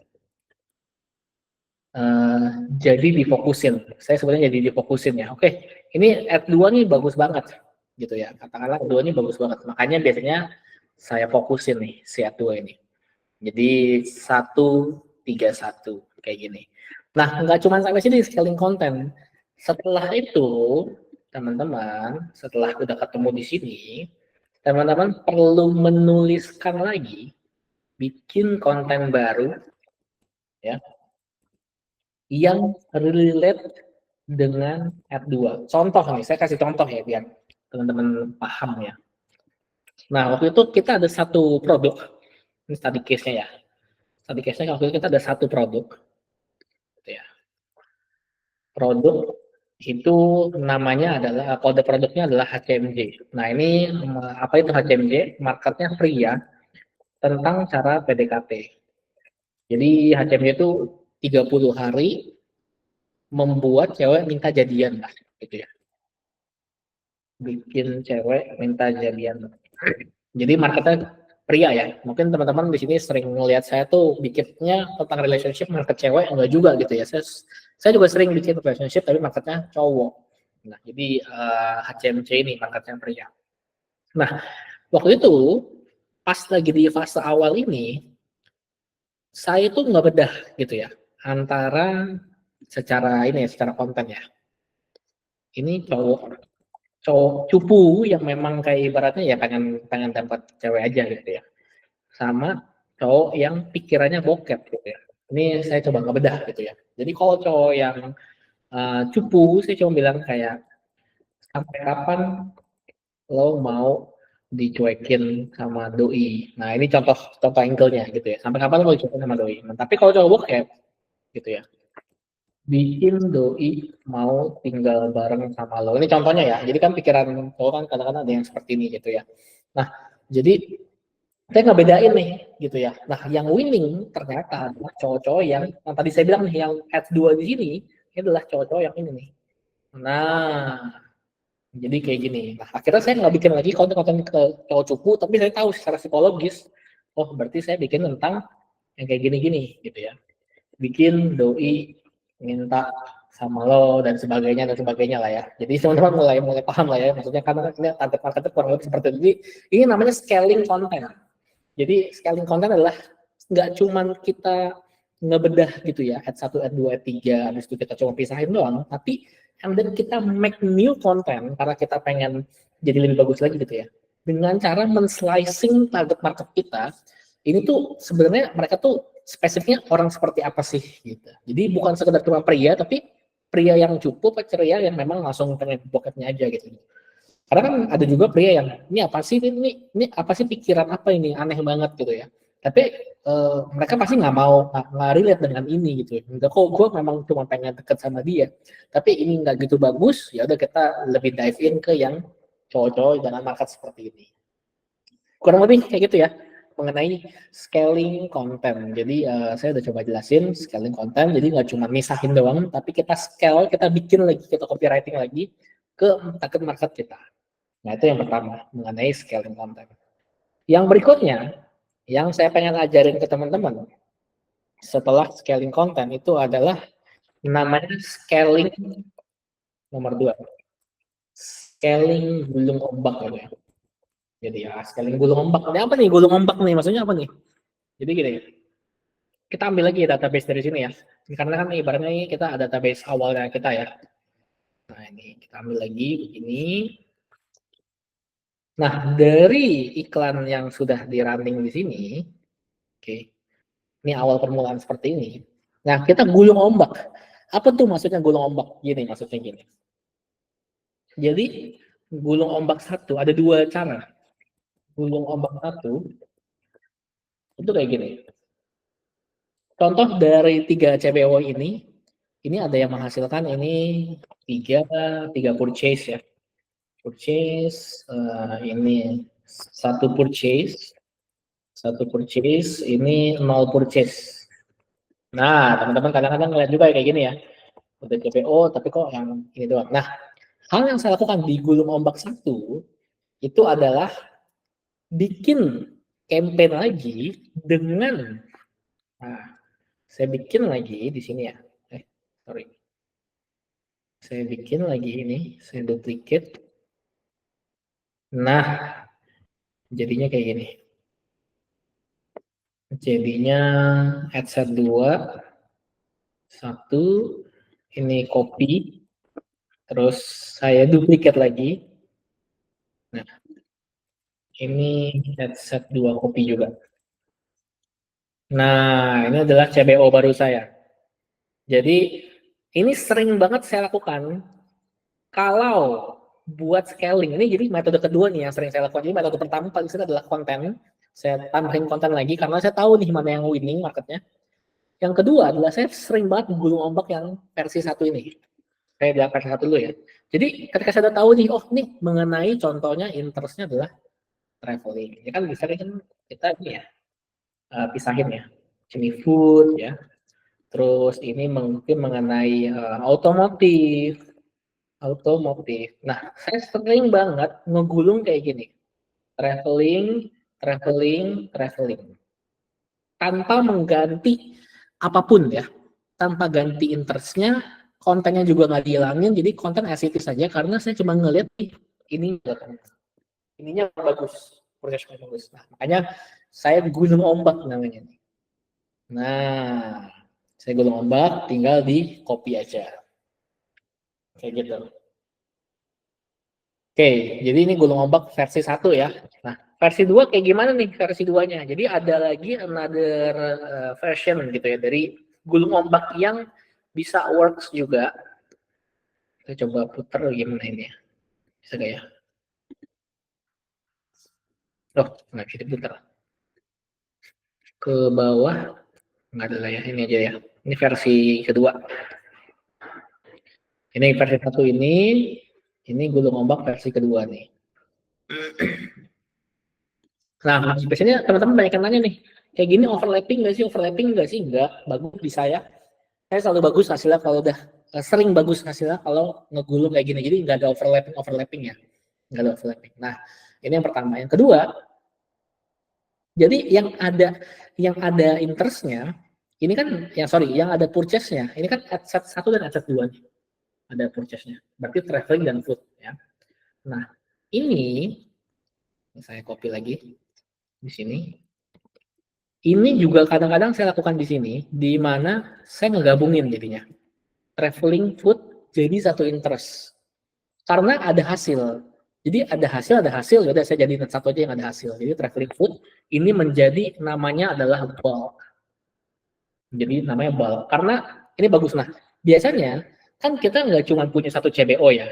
Jadi difokusin. Saya sebenarnya jadi difokusin ya. Oke, ini ad 2 nih bagus banget gitu ya. Katakanlah ad 2 ini bagus banget. Makanya biasanya saya fokusin nih si ad 2 ini. Jadi 131 kayak gini. Nah, nggak cuma sampai sini scaling konten. Setelah itu, teman-teman, setelah udah ketemu di sini, teman-teman perlu menuliskan lagi, bikin konten baru ya, yang relate dengan ad 2. Contoh nih, saya kasih contoh ya biar teman-teman paham ya. Nah, waktu itu kita ada satu produk, ini tadi case-nya ya. Tadi case-nya waktu itu kita ada satu produk, gitu ya. Produk itu namanya adalah, kode produknya adalah HCMJ. Nah, ini apa itu HCMJ? Marketnya pria tentang cara PDKT. Jadi HCMJ itu 30 hari membuat cewek minta jadian lah, gitu ya. Bikin cewek minta jadian. Jadi marketnya pria ya. Mungkin teman-teman di sini sering melihat saya tuh bikinnya tentang relationship market cewek, enggak juga gitu ya. Saya juga sering bikin relationship tapi marketnya cowok. Nah, jadi HCMC ini marketnya pria. Nah, waktu itu pas lagi di fase awal ini, saya tuh nggak bedah gitu ya antara secara konten ya. Ini cowok cowok cupu yang memang kayak ibaratnya ya pengen pengen dapat cewek aja gitu ya, sama cowok yang pikirannya bokep gitu ya. Ini saya coba ngebedah gitu ya. Jadi kalau cowok yang cupu, saya cuma bilang kayak sampai kapan lo mau dicuekin sama doi. Nah, ini contoh contoh angle-nya gitu ya. Sampai kapan lo mau dicuekin sama doi. Nah, tapi kalau cowok bokep gitu ya, bikin doi mau tinggal bareng sama lo. Ini contohnya ya. Jadi kan pikiran cowok kan kadang-kadang ada yang seperti ini gitu ya. Nah, jadi saya nggak bedain nih gitu ya. Nah, yang winning ternyata adalah cowok-cowok yang tadi saya bilang nih, yang ads 2 di sini, ini adalah cowok-cowok yang ini nih. Nah, jadi kayak gini. Nah, akhirnya saya nggak bikin lagi konten-konten ke cowok cupu, tapi saya tahu secara psikologis, oh berarti saya bikin tentang yang kayak gini-gini gitu ya. Bikin doi minta sama lo dan sebagainya lah ya. Jadi teman-teman mulai mulai paham lah ya. Maksudnya karena ini target market kurang lebih seperti itu. Jadi ini namanya scaling konten. Jadi scaling konten adalah nggak cuman kita ngebedah gitu ya, ad 1, ad 2, ad 3, habis itu kita cuma pisahin doang, tapi and then kita make new content karena kita pengen jadi lebih bagus lagi gitu ya. Dengan cara men-slicing target market kita, ini tuh sebenarnya mereka tuh spesifiknya orang seperti apa sih gitu. Jadi bukan sekedar cuma pria, tapi pria yang cukup, pria yang memang langsung pengen bokepnya aja gitu. Karena kan ada juga pria yang ini apa sih ini apa sih pikiran apa ini aneh banget gitu ya. Tapi mereka pasti nggak relate dengan ini gitu. Enggak kok gue memang cuma pengen deket sama dia. Tapi ini nggak gitu bagus. Ya udah kita lebih dive in ke yang cowok-cowok dengan market seperti ini. Kurang lebih kayak gitu ya mengenai scaling konten. Jadi saya udah coba jelasin scaling konten. Jadi nggak cuma misahin doang, tapi kita scale, kita bikin lagi, kita copywriting lagi ke target market kita. Nah, itu yang pertama, mengenai scaling konten. Yang berikutnya, yang saya pengen ajarin ke teman-teman, setelah scaling konten itu adalah namanya scaling nomor 2. Scaling gulung ombak gitu ya. Jadi ya scaling gulung ombak. Ini apa nih gulung ombak nih? Maksudnya apa nih? Jadi gini, kita ambil lagi database dari sini ya. Karena kan ibaratnya ini kita ada database awalnya kita ya. Nah ini kita ambil lagi begini. Nah dari iklan yang sudah di running di sini, oke, ini awal permulaan seperti ini. Nah kita gulung ombak. Apa tuh maksudnya gulung ombak? Gini maksudnya gini. Jadi gulung ombak satu ada 2 cara. Gulung ombak satu itu kayak gini. Contoh dari 3 CBO ini ada yang menghasilkan ini tiga purchase ya. Purchase ini satu purchase ini 0 purchase. Nah teman-teman kadang-kadang ngeliat juga kayak gini ya. Udah CBO tapi kok yang ini doang. Nah hal yang saya lakukan di gulung ombak satu itu adalah bikin campaign lagi dengan, nah, saya bikin lagi di sini ya. Sorry. Saya bikin lagi ini, saya duplicate. Nah, jadinya kayak gini. Jadinya adset 2, 1, ini copy, terus saya duplicate lagi. Nah, ini adset 2 copy juga. Nah, ini adalah CBO baru saya. Jadi, ini sering banget saya lakukan kalau buat scaling. Ini jadi metode kedua nih yang sering saya lakukan. Jadi metode pertama paling sering adalah konten. Saya tambahin konten lagi karena saya tahu nih mana yang winning marketnya. Yang kedua adalah saya sering banget gulung ombak yang versi 1 ini. Saya bilang versi 1 dulu ya. Jadi ketika saya udah tahu nih, oh nih mengenai contohnya interestnya adalah traveling. Ya kan bisa kan kita ini ya, pisahin ya. Ini food ya. Terus ini mungkin mengenai otomotif. Nah, saya sering banget ngegulung kayak gini. Traveling. Tanpa mengganti apapun ya. Tanpa ganti interestnya, kontennya juga nggak dihilangin, jadi konten as it is saja karena saya cuma ngeliat ini ininya bagus, prosesnya bagus. Nah, makanya saya gulung ombak namanya. Nah, saya gulung ombak, tinggal di copy aja. Kayak gitu. Oke, jadi ini gulung ombak versi 1 ya. Nah, versi 2 kayak gimana nih versi 2-nya? Jadi ada lagi another version gitu ya dari gulung ombak yang bisa works juga. Kita coba putar gimana ini ya. Bisa gak ya? Oh, nggak bisa diputar. Ke bawah, nggak ada lah ya, ini aja ya. Ini versi kedua. Ini versi 1 ini gulung ombak versi kedua nih. Nah, biasanya teman-teman banyak yang nanya nih, kayak gini overlapping nggak sih? Overlapping nggak sih? Nggak, bagus di saya. Saya selalu bagus hasilnya kalau udah sering bagus hasilnya kalau ngegulung kayak gini. Jadi nggak ada overlapping ya, nggak ada overlapping. Nah, ini yang pertama. Yang kedua, jadi yang ada interestnya, ini kan yang ada purchase-nya, ini kan adset 1 dan adset 2 nih. Ada purchase-nya. Berarti traveling dan food ya. Nah, ini saya copy lagi di sini. Ini juga kadang-kadang saya lakukan di sini, di mana saya ngegabungin jadinya. Traveling, food, jadi satu interest. Karena ada hasil. Jadi ada hasil, ya udah saya jadiin satu aja yang ada hasil. Jadi traveling food ini menjadi namanya adalah bulk. Jadi namanya bulk. Karena ini bagus. Nah, biasanya kan kita nggak cuma punya satu CBO ya.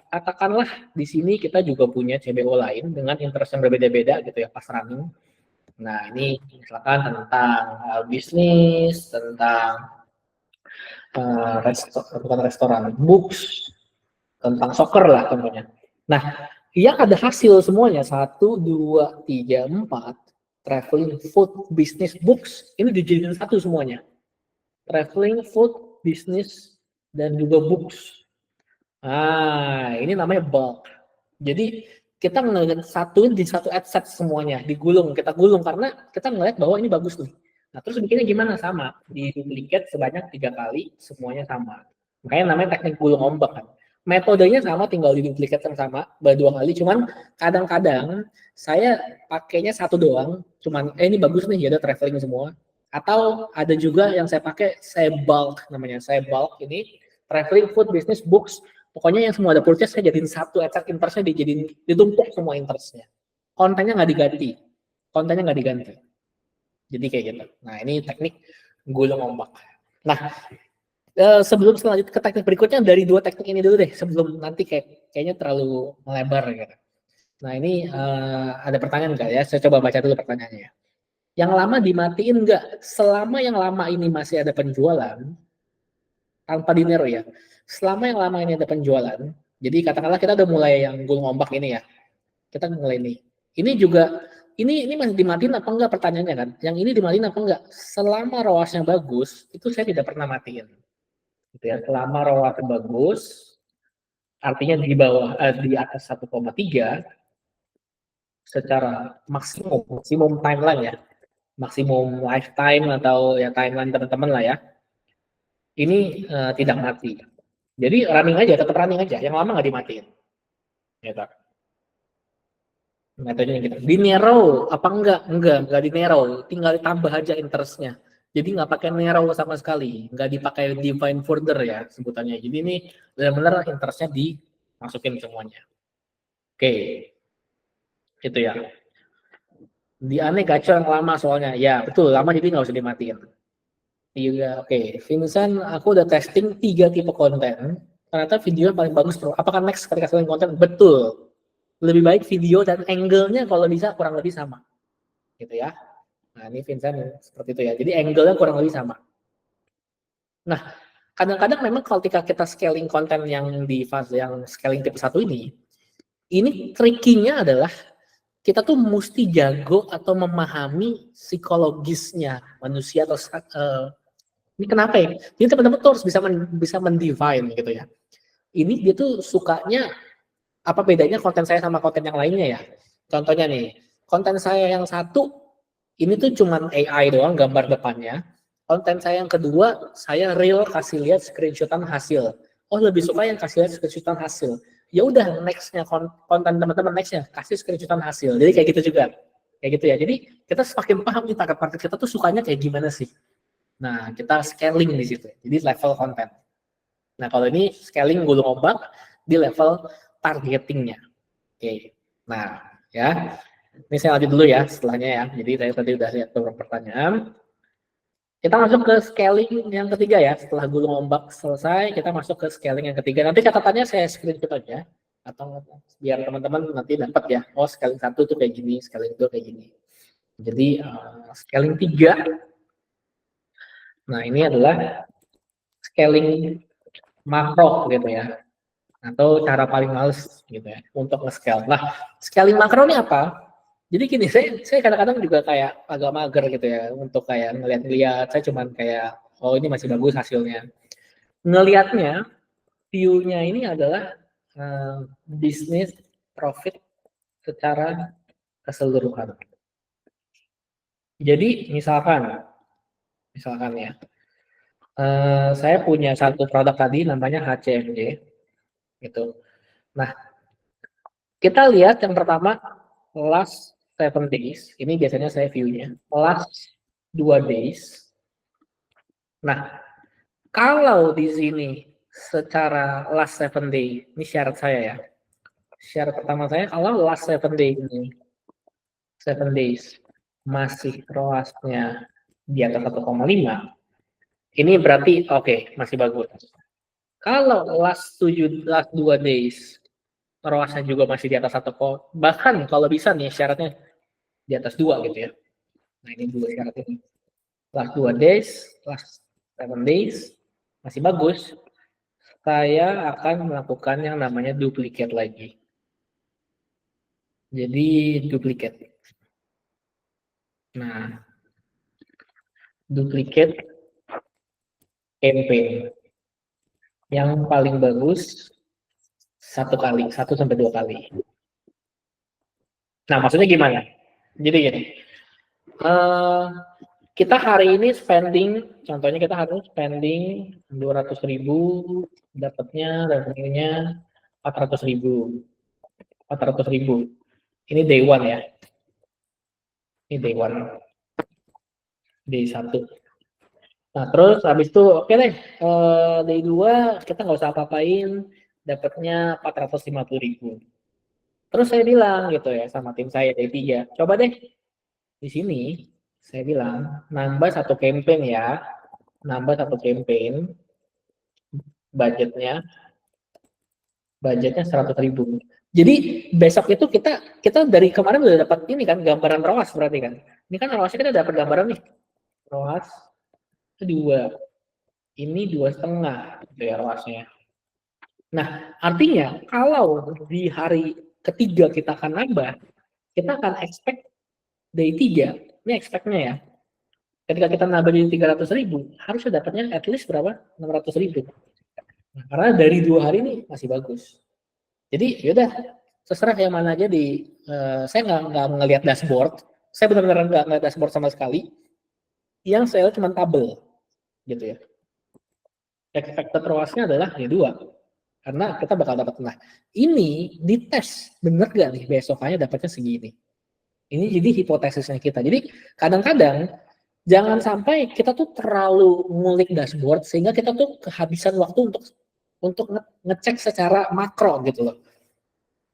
Katakanlah di sini kita juga punya CBO lain dengan interest yang berbeda-beda gitu ya pas running. Nah, ini misalkan tentang bisnis, tentang restoran, books, tentang soccer lah contohnya. Nah, yang ada hasil semuanya 1, 2, 3, 4 traveling, food, business, books ini dijadikan satu semuanya. Traveling, food, business, dan juga books. Nah, ini namanya bulk. Jadi kita ngelihat satuin di satu adset semuanya, digulung, kita gulung karena kita ngelihat bahwa ini bagus nih. Nah, terus bikinnya gimana? Sama, diduplikat sebanyak 3 kali, semuanya sama. Makanya namanya teknik gulung ombak kan. Metodenya sama, tinggal diduplikat yang sama, 2 kali. Cuman kadang-kadang saya pakainya satu doang, cuman ini bagus nih, ya udah traveling semua. Atau ada juga yang saya pakai, saya bulk namanya, saya bulk ini traveling, food, business, books. Pokoknya yang semua ada purchase saya jadiin satu, acak interestnya dijadiin, ditumpuk semua interestnya. Kontennya nggak diganti, kontennya nggak diganti. Jadi kayak gitu. Nah, ini teknik gulung ombak. Nah, sebelum selanjut ke teknik berikutnya, dari 2 teknik ini dulu deh, sebelum nanti kayaknya terlalu melebar gitu. Nah, ini ada pertanyaan nggak ya? Saya coba baca dulu pertanyaannya. Yang lama dimatiin nggak? Selama yang lama ini masih ada penjualan, tanpa dinero ya. Selama yang lama ini ada penjualan, jadi katakanlah kita udah mulai yang gulung ombak ini ya. Kita mulai nih. Ini juga ini masih dimatiin apa enggak pertanyaannya kan? Yang ini dimatiin apa enggak? Selama ROAS-nya bagus, itu saya tidak pernah matiin. Gitu ya. Selama ROAS-nya bagus, artinya di bawah di atas 1,3 secara maksimum timeline ya. Maksimum lifetime atau ya timeline teman-teman lah ya. Ini tidak mati. Jadi running aja, tetap running aja. Yang lama nggak dimatiin. Gitu. Metodenya gitu. Di narrow apa enggak? Enggak di narrow. Tinggal ditambah aja interestnya. Jadi nggak pakai narrow sama sekali, nggak dipakai define further ya sebutannya. Jadi ini benar-benar interestnya dimasukin semuanya. Oke, itu ya. Di aneh gacor yang lama soalnya. Ya betul, lama jadi nggak usah dimatiin. Iya, oke. Vincent, aku udah testing 3 tipe konten. Ternyata video yang paling bagus, bro. Apakah next ketika selling konten? Betul. Lebih baik video dan angle-nya kalau bisa kurang lebih sama. Gitu ya. Nah, ini Vincent seperti itu ya. Jadi angle-nya kurang lebih sama. Nah, kadang-kadang memang ketika kita scaling konten yang di fase yang scaling tipe 1 ini tricky-nya adalah kita tuh mesti jago atau memahami psikologisnya manusia atau ini kenapa ya? Jadi teman-teman tuh harus bisa mendefine gitu ya. Ini dia tuh sukanya apa bedanya konten saya sama konten yang lainnya ya? Contohnya nih, konten saya yang satu ini tuh cuman AI doang gambar depannya. Konten saya yang kedua, saya real kasih lihat screenshotan hasil. Oh lebih suka yang kasih lihat screenshotan hasil. Ya udah nextnya konten teman-teman nextnya kasih screenshotan hasil. Jadi kayak gitu juga, kayak gitu ya. Jadi kita semakin paham nih target market kita tuh sukanya kayak gimana sih. Nah kita scaling di situ. Jadi level konten. Nah kalau ini scaling gulung ombak di level targetingnya. Oke. Nah ya. Ini saya lanjut dulu ya setelahnya ya. Jadi saya tadi udah lihat beberapa pertanyaan. Kita masuk ke scaling yang ketiga ya. Setelah gulung ombak selesai, kita masuk ke scaling yang ketiga. Nanti catatannya saya screenshot aja. Atau biar teman-teman nanti dapat ya. Oh scaling 1 tuh kayak gini, scaling 2 kayak gini. Jadi scaling 3. Nah ini adalah scaling makro gitu ya. Atau cara paling males gitu ya untuk nge-scale. Nah scaling makro ini apa? Jadi gini, saya kadang-kadang juga kayak agak mager gitu ya untuk kayak ngeliat-ngeliat. Saya cuman kayak, oh ini masih bagus hasilnya. Ngelihatnya, view-nya ini adalah bisnis profit secara keseluruhan. Jadi misalkan ya, saya punya satu produk tadi namanya HCMJ, gitu. Nah, kita lihat yang pertama last 7 days. Ini biasanya saya view-nya. Last 2 days. Nah, kalau di sini secara last 7 day, ini syarat saya ya. Syarat pertama saya kalau last 7 day ini 7 days masih ROAS-nya di atas 1,5, ini berarti oke, masih bagus. Kalau last 2 days ROAS-nya juga masih di atas 1, bahkan kalau bisa nih syaratnya di atas 2 gitu ya. Nah, ini dua syarat ini. Last 2 days, last 7 days masih bagus. Saya akan melakukan yang namanya duplicate lagi. Jadi duplicate. Nah, duplicate campaign yang paling bagus 1 kali, 1 sampai 2 kali. Nah, maksudnya gimana? Jadi gini, Kita hari ini spending, contohnya kita hari ini spending 200.000, dapatnya revenue-nya 400.000. 400.000. Ini day one ya. Ini day one. Day 1. Nah, terus habis itu oke deh, day 2 kita nggak usah apa-apain, dapatnya 450.000. Terus saya bilang gitu ya sama tim saya day 3, coba deh di sini saya bilang nambah satu campaign ya, nambah satu campaign, budgetnya 100.000. Jadi besok itu kita dari kemarin udah dapat ini kan gambaran ROAS berarti kan. Ini kan ROAS-nya kita dapat gambaran nih. ROAS 2. Ini 2,5 gitu ya ROAS-nya. Nah, artinya kalau di hari ketiga kita akan nambah, kita akan expect day 3. Ini expect-nya ya. Ketika kita nambah jadi 300.000, harusnya dapatnya at least berapa? 600.000. Nah, karena dari 2 hari ini masih bagus. Jadi yaudah terserah yang mana aja saya nggak ngelihat dashboard, saya benar-benar nggak ngelihat dashboard sama sekali. Yang saya lihat cuma tabel, gitu ya. Expected ROAS-nya adalah ya 2, karena kita bakal dapat. Nah, ini dites bener gak nih besokannya dapatnya segini. Ini jadi hipotesisnya kita. Jadi kadang-kadang jangan sampai kita tuh terlalu ngulik dashboard sehingga kita tuh kehabisan waktu untuk ngecek secara makro gitu loh.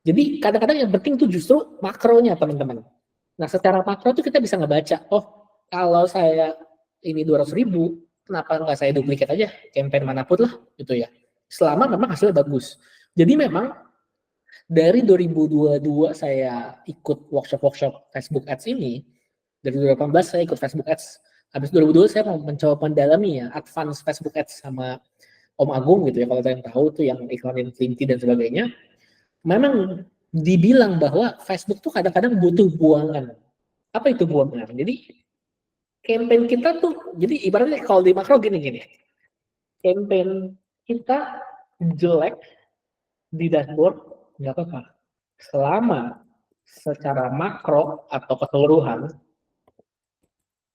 Jadi kadang-kadang yang penting tuh justru makronya teman-teman. Nah secara makro tuh kita bisa ngebaca, oh kalau saya ini 200.000, kenapa nggak saya duplicate aja campaign manapun lah gitu ya. Selama memang hasilnya bagus. Jadi memang dari 2022 saya ikut workshop Facebook Ads ini, dari 2018 saya ikut Facebook Ads. Habis 2022 saya mau mencoba mendalami ya advance Facebook Ads sama Om Agung gitu ya, kalau kalian tahu tuh yang iklanin Flinty dan sebagainya. Memang dibilang bahwa Facebook tuh kadang-kadang butuh buangan. Apa itu buangan? Jadi campaign kita tuh, jadi ibaratnya kalau di makro gini-gini, campaign kita jelek di dashboard nggak apa-apa, selama secara makro atau keseluruhan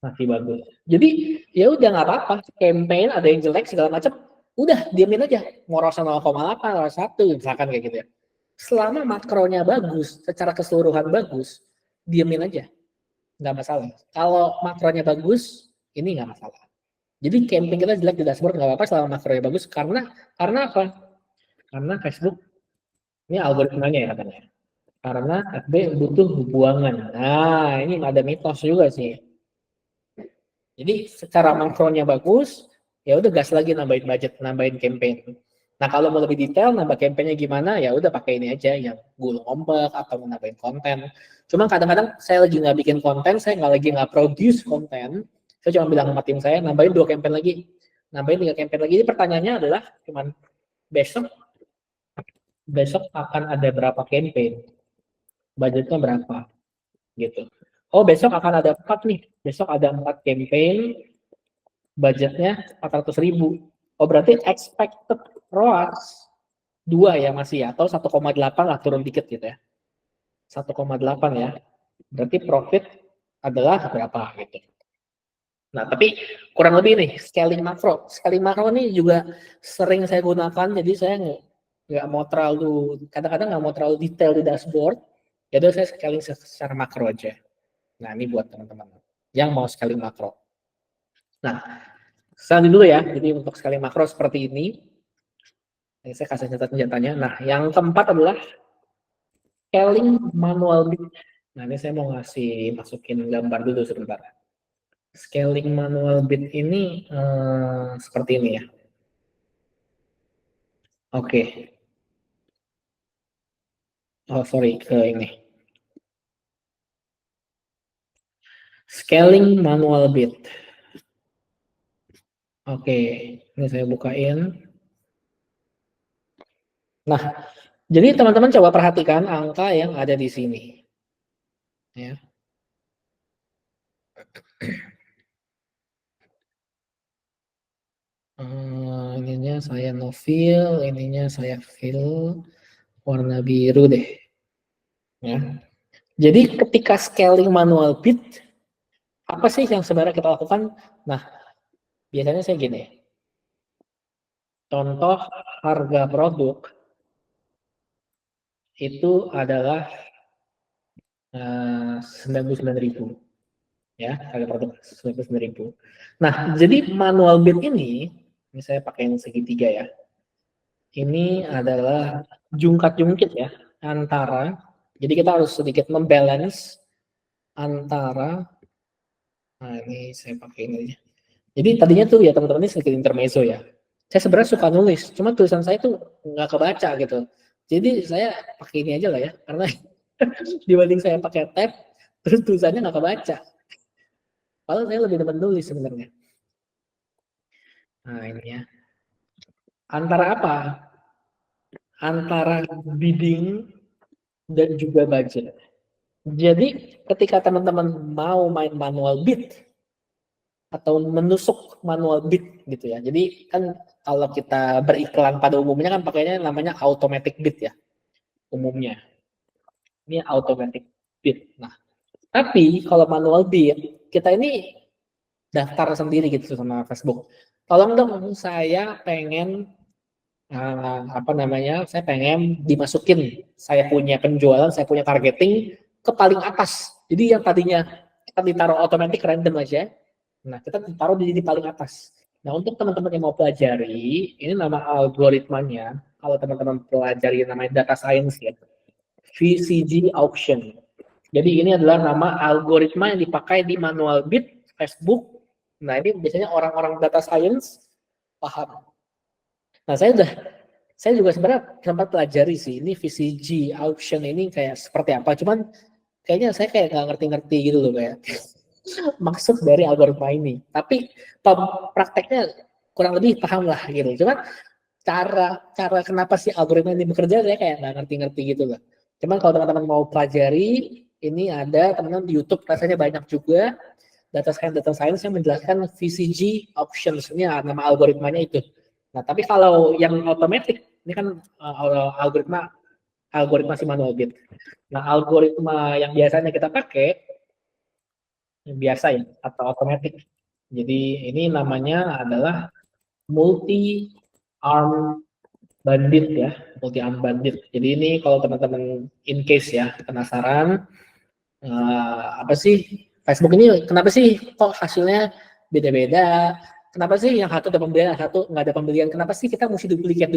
masih bagus. Jadi ya udah nggak apa-apa, campaign ada yang jelek segala macam, udah diamin aja, mau ROAS 0,8, ROAS 1 misalkan kayak gitu ya. Selama makronya bagus, secara keseluruhan bagus, diamin aja, nggak masalah. Kalau makronya bagus, ini nggak masalah. Jadi campaign kita jelek di dashboard nggak apa-apa selama makronya bagus, karena apa? Karena Facebook ini algoritmanya ya katanya. Karena FB butuh buangan. Nah, ini ada mitos juga sih. Jadi secara makronya bagus, ya udah gas lagi nambahin budget, nambahin campaign. Nah kalau mau lebih detail nambah campaignnya gimana, ya udah pakai ini aja yang gulung ombak atau nambahin konten. Cuma kadang-kadang saya lagi nggak bikin konten, saya nggak produce konten, saya cuma bilang sama tim saya nambahin 2 campaign lagi, nambahin 3 campaign lagi. Jadi pertanyaannya adalah cuman besok akan ada berapa campaign, budgetnya berapa, gitu. Oh besok akan ada 4 nih, besok ada 4 campaign, budgetnya 400.000. Oh berarti expected ROAS 2 ya masih ya, atau 1,8 lah turun dikit gitu ya. 1,8 ya. Berarti profit adalah berapa gitu. Nah tapi kurang lebih nih scaling makro. Scaling makro ini juga sering saya gunakan, jadi saya nggak mau terlalu, kadang-kadang nggak mau terlalu detail di dashboard. Jadi saya scaling secara makro aja. Nah ini buat teman-teman yang mau scaling makro. Nah, scaling dulu ya. Jadi untuk scaling makro seperti ini. Ini saya kasih senjatanya. Nah, yang keempat adalah scaling manual bid. Nah, ini saya mau masukin gambar dulu sebentar. Scaling manual bid ini seperti ini ya. Oke. Oh, sorry, ke ini. Scaling manual bid. Oke, ini saya bukain. Nah, jadi teman-teman coba perhatikan angka yang ada di sini. Ya. Ininya saya no fill, ininya saya fill warna biru deh. Ya. Jadi ketika scaling manual bid apa sih yang sebenarnya kita lakukan? Nah, biasanya saya gini, contoh harga produk itu adalah 99.000 ya, harga produk 99.000. Nah, jadi manual bid ini saya pakai yang segitiga ya. Ini adalah jungkat-jungkit ya antara, jadi kita harus sedikit membalance antara, nah ini saya pakai ini aja. Jadi tadinya tuh ya teman-teman ini sedikit intermezzo ya. Saya sebenarnya suka nulis, cuma tulisan saya tuh nggak kebaca gitu. Jadi saya pakai ini aja lah ya, karena dibanding saya pakai tab, terus tulisannya nggak kebaca. Padahal saya lebih demen nulis sebenarnya. Nah ini ya. Antara apa? Antara bidding dan juga budget. Jadi ketika teman-teman mau main manual bid atau menusuk manual bid gitu ya. Jadi kan kalau kita beriklan pada umumnya kan pakainya namanya automatic bid ya umumnya. Ini automatic bid. Nah, tapi kalau manual bid kita ini daftar sendiri gitu sama Facebook. Tolong dong saya pengen apa namanya? Saya pengen dimasukin. Saya punya penjualan, saya punya targeting ke paling atas. Jadi yang tadinya kita ditaruh otomatis random aja. Nah, kita ditaruh di paling atas. Nah, untuk teman-teman yang mau pelajari, ini nama algoritmanya. Kalau teman-teman pelajari namanya data science ya. VCG auction. Jadi ini adalah nama algoritma yang dipakai di manual bid Facebook. Nah, ini biasanya orang-orang data science paham. Nah, saya juga sebenarnya sempat pelajari sih, ini VCG auction ini kayak seperti apa. Cuman kayaknya saya kayak nggak ngerti-ngerti gitu loh kayak maksud dari algoritma ini. Tapi prakteknya kurang lebih paham lah gitu. Cuman cara kenapa sih algoritma ini bekerja saya kayak nggak ngerti-ngerti gitu loh. Cuman kalau teman-teman mau pelajari, ini ada teman-teman di YouTube rasanya banyak juga data science yang menjelaskan VCG auctions, ini nama algoritmanya itu. Nah, tapi kalau yang otomatis ini kan algoritma si manual bid. Nah, algoritma yang biasanya kita pakai yang biasa ya atau otomatis. Jadi ini namanya adalah multi arm bandit ya, multi arm bandit. Jadi ini kalau teman-teman in case ya penasaran apa sih Facebook ini kenapa sih kok hasilnya beda-beda? Kenapa sih yang satu ada pembelian, yang satu nggak ada pembelian? Kenapa sih kita mesti duplikat?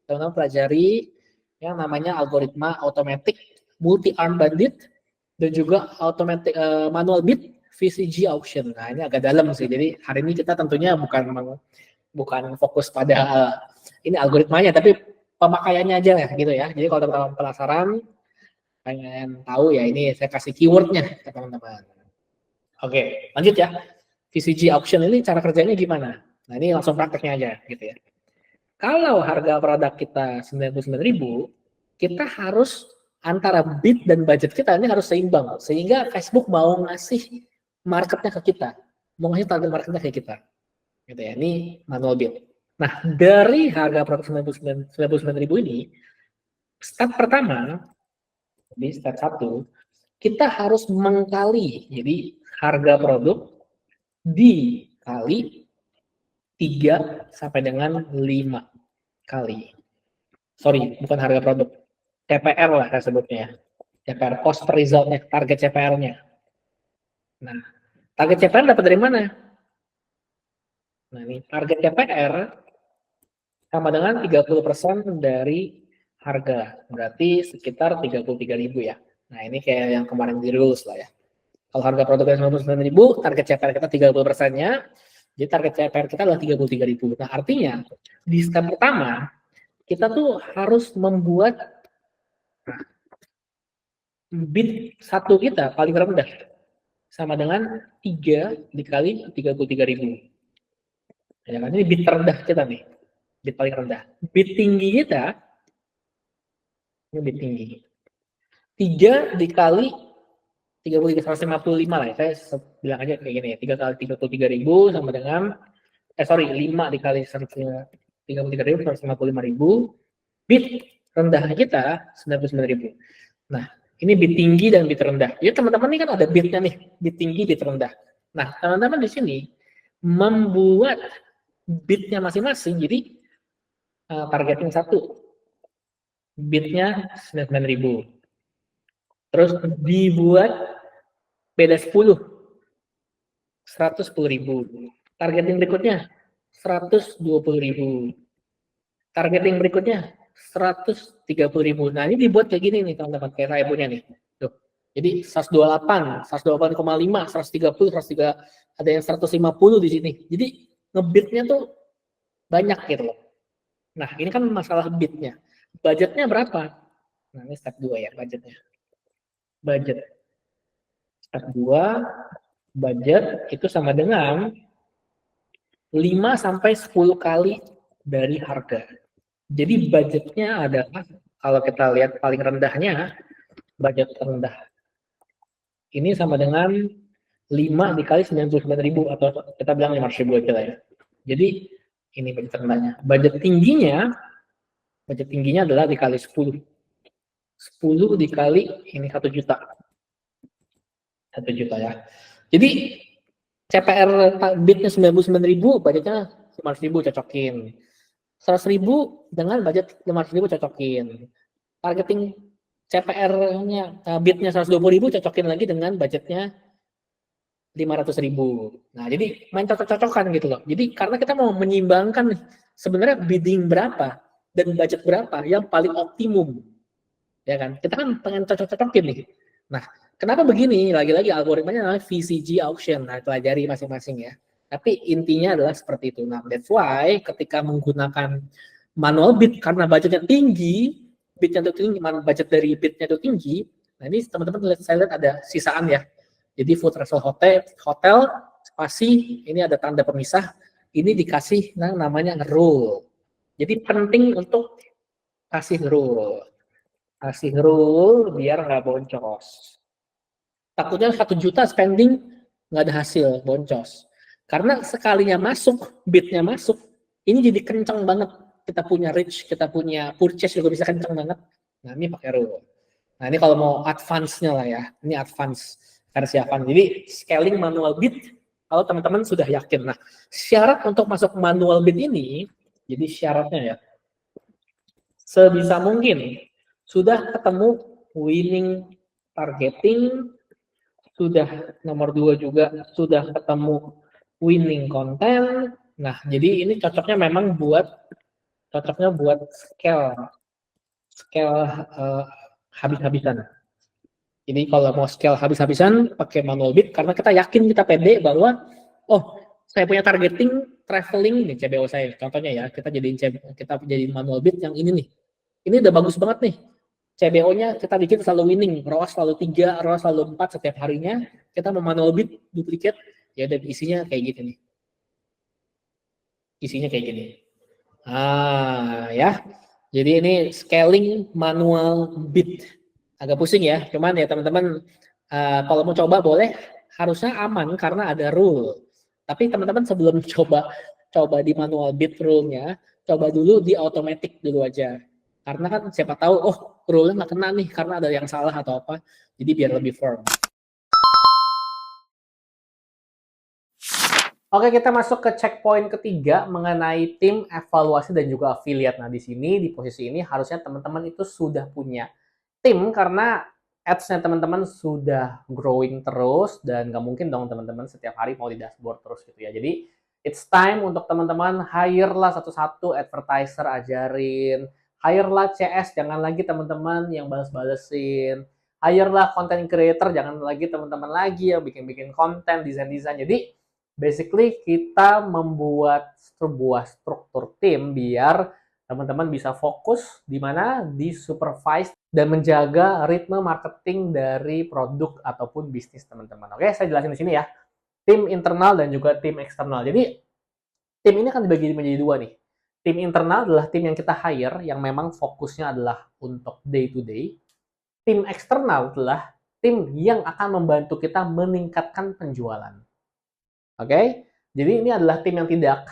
Teman-teman pelajari yang namanya algoritma automatic multi arm bandit dan juga automatic manual bid VCG auction. Nah ini agak dalam sih. Jadi hari ini kita tentunya bukan fokus pada ini algoritmanya, tapi pemakaiannya aja ya gitu ya. Jadi kalau teman-teman penasaran pengen tahu ya ini saya kasih keywordnya ke teman-teman. Oke, lanjut ya. VCG auction ini cara kerjanya gimana? Nah ini langsung prakteknya aja gitu ya. Kalau harga produk kita 99.000, kita harus antara bid dan budget kita ini harus seimbang sehingga Facebook mau ngasih marketnya ke kita, mau ngasih target marketnya ke kita. Gitu ya. Ini manual bid. Nah, dari harga produk 99.000 ini, step pertama di step 1 kita harus mengkali. Jadi harga produk dikali 3 sampai dengan 5 kali. Sorry, bukan harga produk. CPR lah saya sebutnya ya. CPR, cost per resultnya, target CPR-nya. Nah, target CPR dapat dari mana? Nah, ini target CPR sama dengan 30% dari harga. Berarti sekitar 33.000 ya. Nah, ini kayak yang kemarin dirilis lah ya. Kalau harga produknya 99.000, target CPR kita 30%-nya, jadi target CPR kita adalah 33.000. Nah, artinya di step pertama kita tuh harus membuat bid satu kita paling rendah sama dengan 3 dikali 33.000. Ya kan, ini bid terendah kita nih, bid paling rendah. Bid tinggi kita, ini bid tinggi. 3 dikali 3.355 lah ya, saya bilang aja kayak gini ya, 3 kali 33.000 sama dengan 5 dikali 33.155.000, bid rendah kita 99.000. Nah, Ini bid tinggi dan bid rendah. Jadi teman-teman ini kan ada bidnya nih, bid tinggi, bid rendah. Nah, teman-teman di sini membuat bidnya masing-masing. Jadi targeting 1, bidnya 99.000. Terus dibuat beda 10, 110.000. Targeting berikutnya 120.000. Targeting berikutnya 130.000. Nah, ini dibuat kayak gini nih teman-teman, kayak saya punya nih. Tuh. Jadi 128, 128,5, 130, 103, ada yang 150 di sini. Jadi ngebitnya tuh banyak gitu loh. Nah, ini kan masalah bitnya. Budgetnya berapa? Nah, ini step 2 ya, budgetnya. Budget. Step 2, budget itu sama dengan 5 sampai 10 kali dari harga. Jadi budgetnya adalah, kalau kita lihat paling rendahnya, budget rendah. Ini sama dengan 5 dikali 99.000, atau kita bilang 500.000 aja lah ya. Jadi ini budget rendahnya. Budget tingginya adalah dikali 10. 10 dikali ini 1 juta. 1 juta ya. Jadi CPR bidnya 99.000, budgetnya 500.000 cocokin. 100.000 dengan budget 500.000 cocokin. Targeting CPR-nya bidnya 120.000 cocokin lagi dengan budgetnya 500.000. Nah, jadi main cocok-cocokan gitu loh. Jadi karena kita mau menyimbangkan sebenarnya bidding berapa dan budget berapa yang paling optimum. Ya kan? Kita kan pengen cocok-cocokin nih. Nah, kenapa begini? Lagi-lagi algoritmanya adalah VCG auction. Nah, pelajari masing-masing ya. Tapi intinya adalah seperti itu. Nah, that's why ketika menggunakan manual bid karena budgetnya tinggi, bidnya itu tinggi, budget dari bidnya itu tinggi. Nah, ini teman-teman saya lihat ada sisaan ya. Jadi food travel hotel spasi, ini ada tanda pemisah, ini dikasih namanya rule. Jadi penting untuk kasih rule. Kasih rule biar nggak boncos. Takutnya 1 juta spending nggak ada hasil, boncos. Karena sekalinya masuk, bidnya masuk, ini jadi kencang banget. Kita punya reach, kita punya purchase juga bisa kencang banget. Nah, ini pakai rule. Nah, ini kalau mau advance-nya lah ya. Ini advance versi advance. Jadi scaling manual bid kalau teman-teman sudah yakin. Nah, syarat untuk masuk manual bid ini, jadi syaratnya ya, sebisa mungkin sudah ketemu winning targeting, sudah nomor 2 juga sudah ketemu winning content. Nah, jadi ini cocoknya memang buat scale habis-habisan. Jadi kalau mau scale habis-habisan pakai manual bid karena kita yakin, kita pede bahwa oh, saya punya targeting traveling nih CBO saya contohnya ya, kita jadiin manual bid yang ini nih. Ini udah bagus banget nih. CBO-nya kita bikin selalu winning, ROAS selalu 3, ROAS selalu 4 setiap harinya. Kita mau manual bid duplicate, ya udah isinya kayak gitu nih. Isinya kayak gini. Ya. Jadi ini scaling manual bid. Agak pusing ya, cuman ya teman-teman kalau mau coba boleh, harusnya aman karena ada rule. Tapi teman-teman sebelum coba di manual bid rule-nya, coba dulu di automatic dulu aja. Karena kan siapa tahu, oh rule-nya nggak kena nih karena ada yang salah atau apa. Jadi biar lebih firm. Oke, kita masuk ke checkpoint ketiga mengenai tim, evaluasi, dan juga affiliate. Nah, di sini, di posisi ini, harusnya teman-teman itu sudah punya tim, karena ads-nya teman-teman sudah growing terus, dan nggak mungkin dong teman-teman setiap hari mau di dashboard terus gitu ya. Jadi, it's time untuk teman-teman hire lah satu-satu advertiser, ajarin. Hire lah CS, jangan lagi teman-teman yang bales-balesin. Hire lah content creator, jangan lagi teman-teman lagi yang bikin-bikin konten, desain-desain. Jadi, basically kita membuat sebuah struktur tim biar teman-teman bisa fokus di mana, di supervise dan menjaga ritme marketing dari produk ataupun bisnis teman-teman. Oke, saya jelasin di sini ya. Tim internal dan juga tim eksternal. Jadi tim ini akan dibagi menjadi 2 nih. Tim internal adalah tim yang kita hire yang memang fokusnya adalah untuk day to day. Tim eksternal adalah tim yang akan membantu kita meningkatkan penjualan. Oke, jadi ini adalah tim yang tidak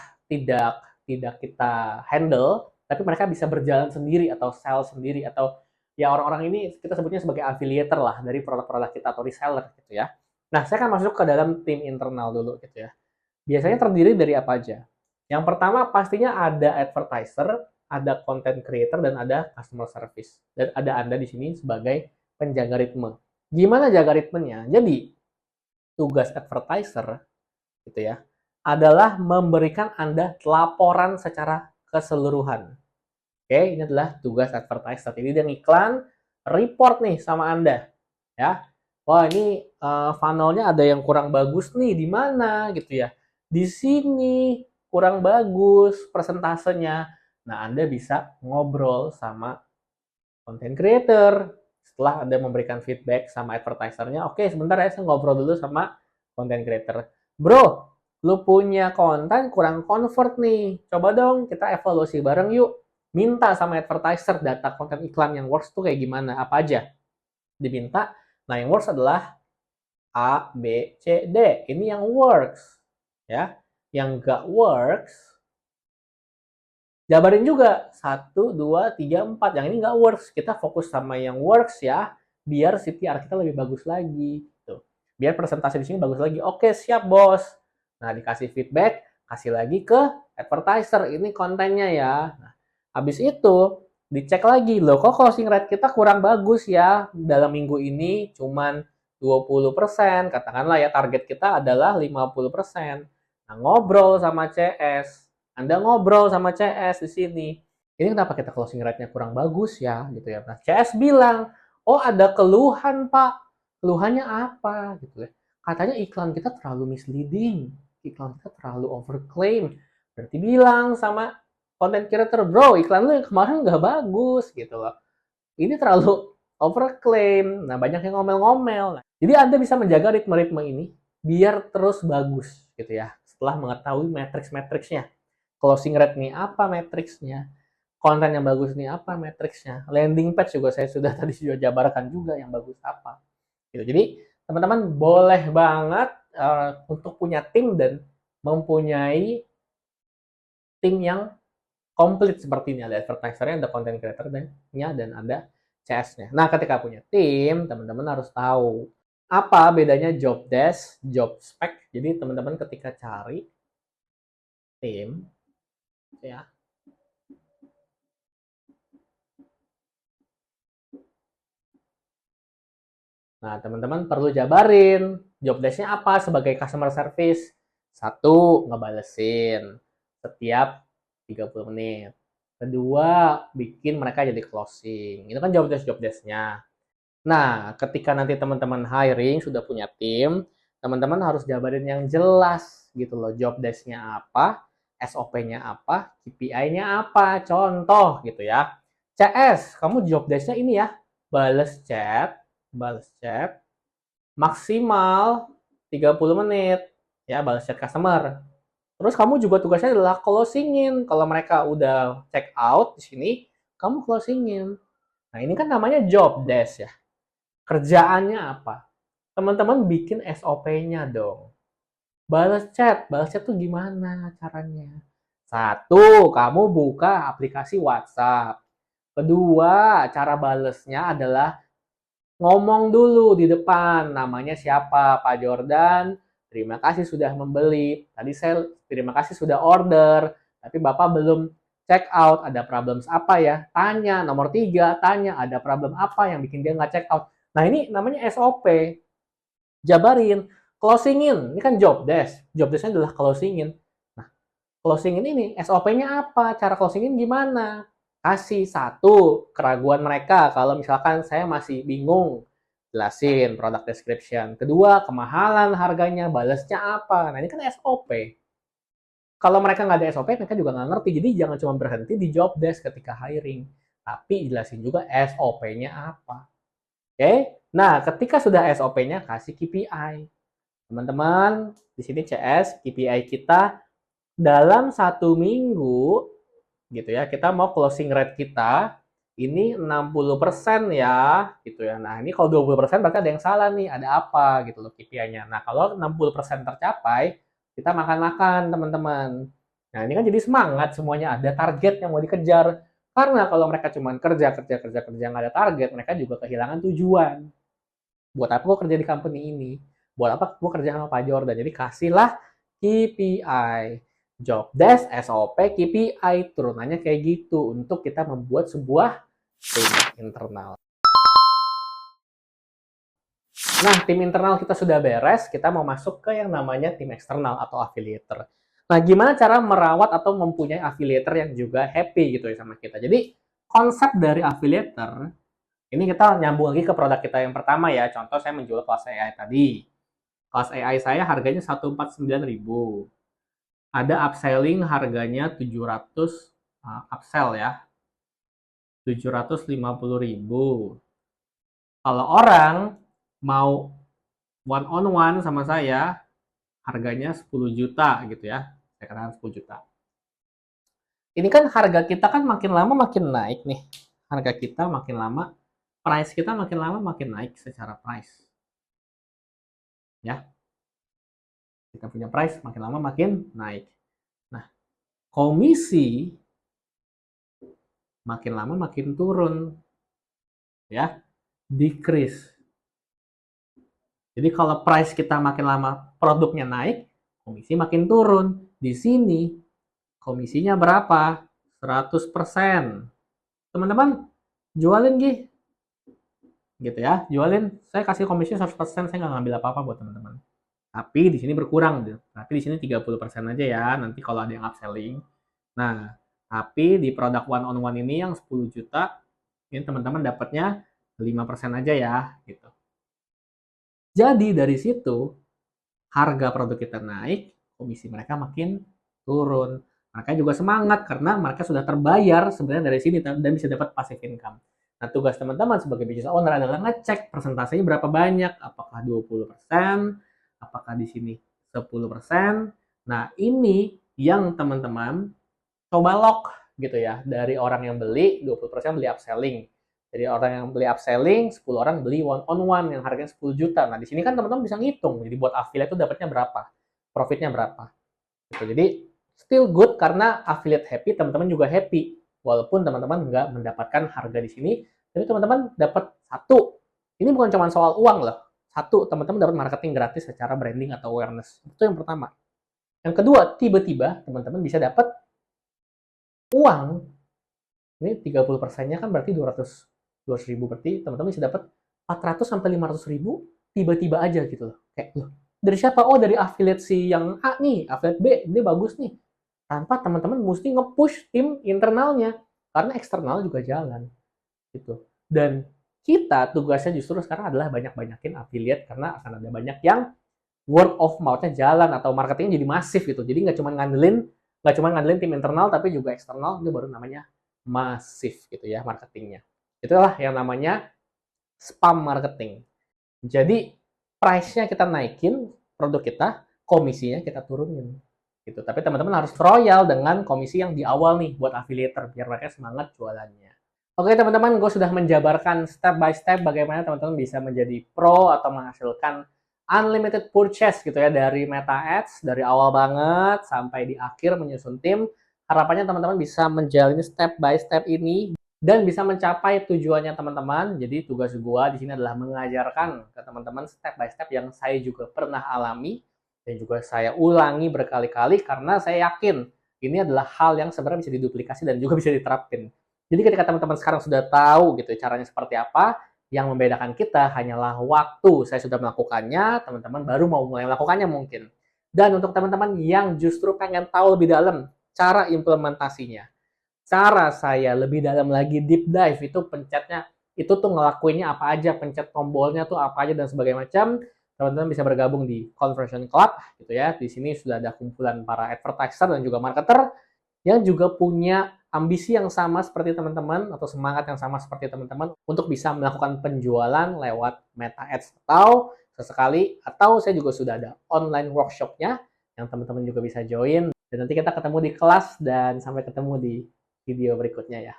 kita handle, tapi mereka bisa berjalan sendiri atau sell sendiri atau ya orang-orang ini kita sebutnya sebagai affiliator lah dari produk-produk kita atau reseller gitu ya. Nah, saya akan masuk ke dalam tim internal dulu gitu ya. Biasanya terdiri dari apa aja? Yang pertama pastinya ada advertiser, ada content creator, dan ada customer service. Dan ada Anda di sini sebagai penjaga ritme. Gimana jaga ritmenya? Jadi, tugas advertiser gitu ya, adalah memberikan Anda laporan secara keseluruhan. Oke, ini adalah tugas advertiser. Jadi dia ngiklan, report nih sama Anda, ya. Wah, ini funnelnya ada yang kurang bagus nih, di mana gitu ya. Di sini kurang bagus persentasenya. Nah, Anda bisa ngobrol sama content creator. Setelah Anda memberikan feedback sama advertisernya, oke, sebentar ya, saya ngobrol dulu sama content creator. Bro, lu punya konten kurang convert nih. Coba dong kita evaluasi bareng yuk. Minta sama advertiser data konten iklan yang works tuh kayak gimana, apa aja. Diminta. Nah, yang works adalah A, B, C, D. Ini yang works. Ya. Yang gak works, jabarin juga 1, 2, 3, 4. Yang ini nggak works, kita fokus sama yang works ya, biar CTR kita lebih bagus lagi gitu. Biar presentasi di sini bagus lagi. Oke, siap bos. Nah, dikasih feedback, kasih lagi ke advertiser, ini kontennya ya. Nah, habis itu dicek lagi, loh kok closing rate kita kurang bagus ya dalam minggu ini, cuman 20%, katakanlah ya target kita adalah 50%. Nah, ngobrol sama CS, Anda ngobrol sama CS di sini. Ini kenapa kita closing rate-nya kurang bagus ya gitu ya. Nah, CS bilang, "Oh, ada keluhan, Pak." Keluhannya apa gitu ya. Katanya iklan kita terlalu misleading. Iklan kita terlalu overclaim. Berarti bilang sama content creator, "Bro, iklan lu yang kemarin nggak bagus." gitu loh. Ini terlalu overclaim. Nah, banyak yang ngomel-ngomel. Jadi Anda bisa menjaga ritme-ritme ini biar terus bagus gitu ya. Setelah mengetahui matriks-matriksnya. Closing rate nih apa matriksnya, konten yang bagus nih apa matriksnya, landing page juga saya sudah tadi sudah jabarkan juga yang bagus apa. Gitu. Jadi teman-teman boleh banget untuk punya tim dan mempunyai tim yang komplit seperti ini. Ada advertisernya, ada content creator-nya, dan ada CS-nya. Nah, ketika punya tim, teman-teman harus tahu apa bedanya job desk, job spec. Jadi teman-teman ketika cari tim, ya, nah, teman-teman perlu jabarin job desk-nya apa sebagai customer service. Satu, ngebalesin setiap 30 menit. Kedua, bikin mereka jadi closing. Itu kan job desk-nya. Nah, ketika nanti teman-teman hiring, sudah punya tim, teman-teman harus jabarin yang jelas gitu loh. Job desk-nya apa, SOP-nya apa, KPI-nya apa. Contoh gitu ya. CS, kamu job desk-nya ini ya, balas chat maksimal 30 menit ya, balas chat customer. Terus kamu juga tugasnya adalah closingin. Kalau mereka udah check out di sini, kamu closingin. Nah, ini kan namanya job desk ya. Kerjaannya apa? Teman-teman bikin SOP-nya dong. Balas chat tuh gimana caranya? Satu, kamu buka aplikasi WhatsApp. Kedua, cara balesnya adalah ngomong dulu di depan, namanya siapa, Pak Jordan, terima kasih sudah membeli, tadi saya terima kasih sudah order, tapi Bapak belum check out, ada problems apa ya, tanya, nomor 3, tanya, ada problem apa yang bikin dia nggak check out. Nah, ini namanya SOP, jabarin, closingin, ini kan job desknya adalah closingin. Nah, closingin ini, SOP-nya apa, cara closingin gimana? Kasih satu keraguan mereka, kalau misalkan saya masih bingung, jelasin product description. Kedua, kemahalan harganya, balesnya apa. Nah, ini kan SOP. Kalau mereka nggak ada SOP, mereka juga nggak ngerti. Jadi jangan cuma berhenti di job desk ketika hiring. Tapi jelasin juga SOP-nya apa. Oke? Nah, ketika sudah SOP-nya, kasih KPI. Teman-teman, di sini CS, KPI kita dalam 1 minggu, gitu ya, kita mau closing rate kita ini 60% ya, gitu ya. Nah, ini kalau 20% berarti ada yang salah nih, ada apa gitu loh KPI-nya. Nah, kalau 60% tercapai, kita makan-makan teman-teman. Nah, ini kan jadi semangat semuanya, ada target yang mau dikejar. Karena kalau mereka cuma kerja nggak ada target, mereka juga kehilangan tujuan. Buat apa gue kerja di company ini? Buat apa gue kerja sama Pak Jordan? Jadi kasihlah KPI, job desk, SOP, KPI, turunannya kayak gitu untuk kita membuat sebuah tim internal. Nah, tim internal kita sudah beres, kita mau masuk ke yang namanya tim eksternal atau affiliator. Nah, gimana cara merawat atau mempunyai affiliator yang juga happy gitu ya sama kita. Jadi, konsep dari affiliator, ini kita nyambung lagi ke produk kita yang pertama ya. Contoh saya menjual kelas AI tadi. Kelas AI saya harganya 149.000. Ada upselling harganya 700, upsell ya. 750.000. Kalau orang mau one on one sama saya, harganya 10 juta gitu ya. Saya katakan 10 juta. Ini kan harga kita kan makin lama makin naik nih. Harga kita makin lama, price kita makin lama makin naik secara price. Ya, kita punya price makin lama makin naik. Nah, komisi makin lama makin turun. Ya, decrease. Jadi kalau price kita makin lama produknya naik, komisi makin turun. Di sini komisinya berapa? 100%. Teman-teman, jualin gitu ya. Jualin, saya kasih komisi 100%, saya nggak ngambil apa-apa buat teman-teman. Tapi di sini berkurang, tapi di sini 30% aja ya, nanti kalau ada yang upselling. Nah, tapi di produk one on one ini yang 10 juta, ini teman-teman dapatnya 5% aja ya, gitu. Jadi dari situ, harga produk kita naik, komisi mereka makin turun. Mereka juga semangat karena mereka sudah terbayar sebenarnya dari sini dan bisa dapat passive income. Nah, tugas teman-teman sebagai business owner adalah ngecek persentasenya berapa banyak, apakah 20%, apakah di sini 10%. Nah, ini yang teman-teman coba lock gitu ya. Dari orang yang beli, 20% beli upselling. Jadi orang yang beli upselling, 10 orang beli one on one yang harganya 10 juta. Nah, di sini kan teman-teman bisa ngitung. Jadi buat affiliate itu dapatnya berapa? Profitnya berapa? Gitu. Jadi still good karena affiliate happy, teman-teman juga happy. Walaupun teman-teman nggak mendapatkan harga di sini, tapi teman-teman dapat satu. Ini bukan cuma soal uang loh. Satu, teman-teman dapat marketing gratis secara branding atau awareness. Itu yang pertama. Yang kedua, tiba-tiba teman-teman bisa dapat uang. Ini 30%-nya kan berarti 200 ribu, berarti teman-teman bisa dapat 400 sampai 500 ribu tiba-tiba aja gitu loh. Kayak loh, dari siapa? Oh, dari affiliate si yang A nih, affiliate B, ini bagus nih. Tanpa teman-teman mesti nge-push tim internalnya karena eksternal juga jalan gitu. Dan kita tugasnya justru sekarang adalah banyak-banyakin affiliate karena akan ada banyak yang word of mouth-nya jalan atau marketingnya jadi masif gitu. Jadi nggak cuma ngandelin tim internal tapi juga eksternal, itu baru namanya masif gitu ya marketingnya. Itulah yang namanya spam marketing. Jadi price-nya kita naikin produk kita, komisinya kita turunin gitu. Tapi teman-teman harus royal dengan komisi yang di awal nih buat affiliator biar mereka semangat jualannya. Oke teman-teman, gue sudah menjabarkan step by step bagaimana teman-teman bisa menjadi pro atau menghasilkan unlimited purchase gitu ya dari Meta Ads dari awal banget sampai di akhir menyusun tim. Harapannya teman-teman bisa menjalani step by step ini dan bisa mencapai tujuannya teman-teman. Jadi tugas gua di sini adalah mengajarkan ke teman-teman step by step yang saya juga pernah alami dan juga saya ulangi berkali-kali karena saya yakin ini adalah hal yang sebenarnya bisa diduplikasi dan juga bisa diterapin. Jadi ketika teman-teman sekarang sudah tahu gitu caranya seperti apa, yang membedakan kita hanyalah waktu saya sudah melakukannya, teman-teman baru mau mulai melakukannya mungkin. Dan untuk teman-teman yang justru pengen tahu lebih dalam cara implementasinya, cara saya lebih dalam lagi deep dive itu pencetnya, itu tuh ngelakuinnya apa aja, pencet tombolnya tuh apa aja dan sebagainya macam, teman-teman bisa bergabung di Conversion Club gitu ya. Di sini sudah ada kumpulan para advertiser dan juga marketer yang juga punya ambisi yang sama seperti teman-teman atau semangat yang sama seperti teman-teman untuk bisa melakukan penjualan lewat Meta Ads atau sesekali, atau saya juga sudah ada online workshopnya yang teman-teman juga bisa join dan nanti kita ketemu di kelas dan sampai ketemu di video berikutnya ya.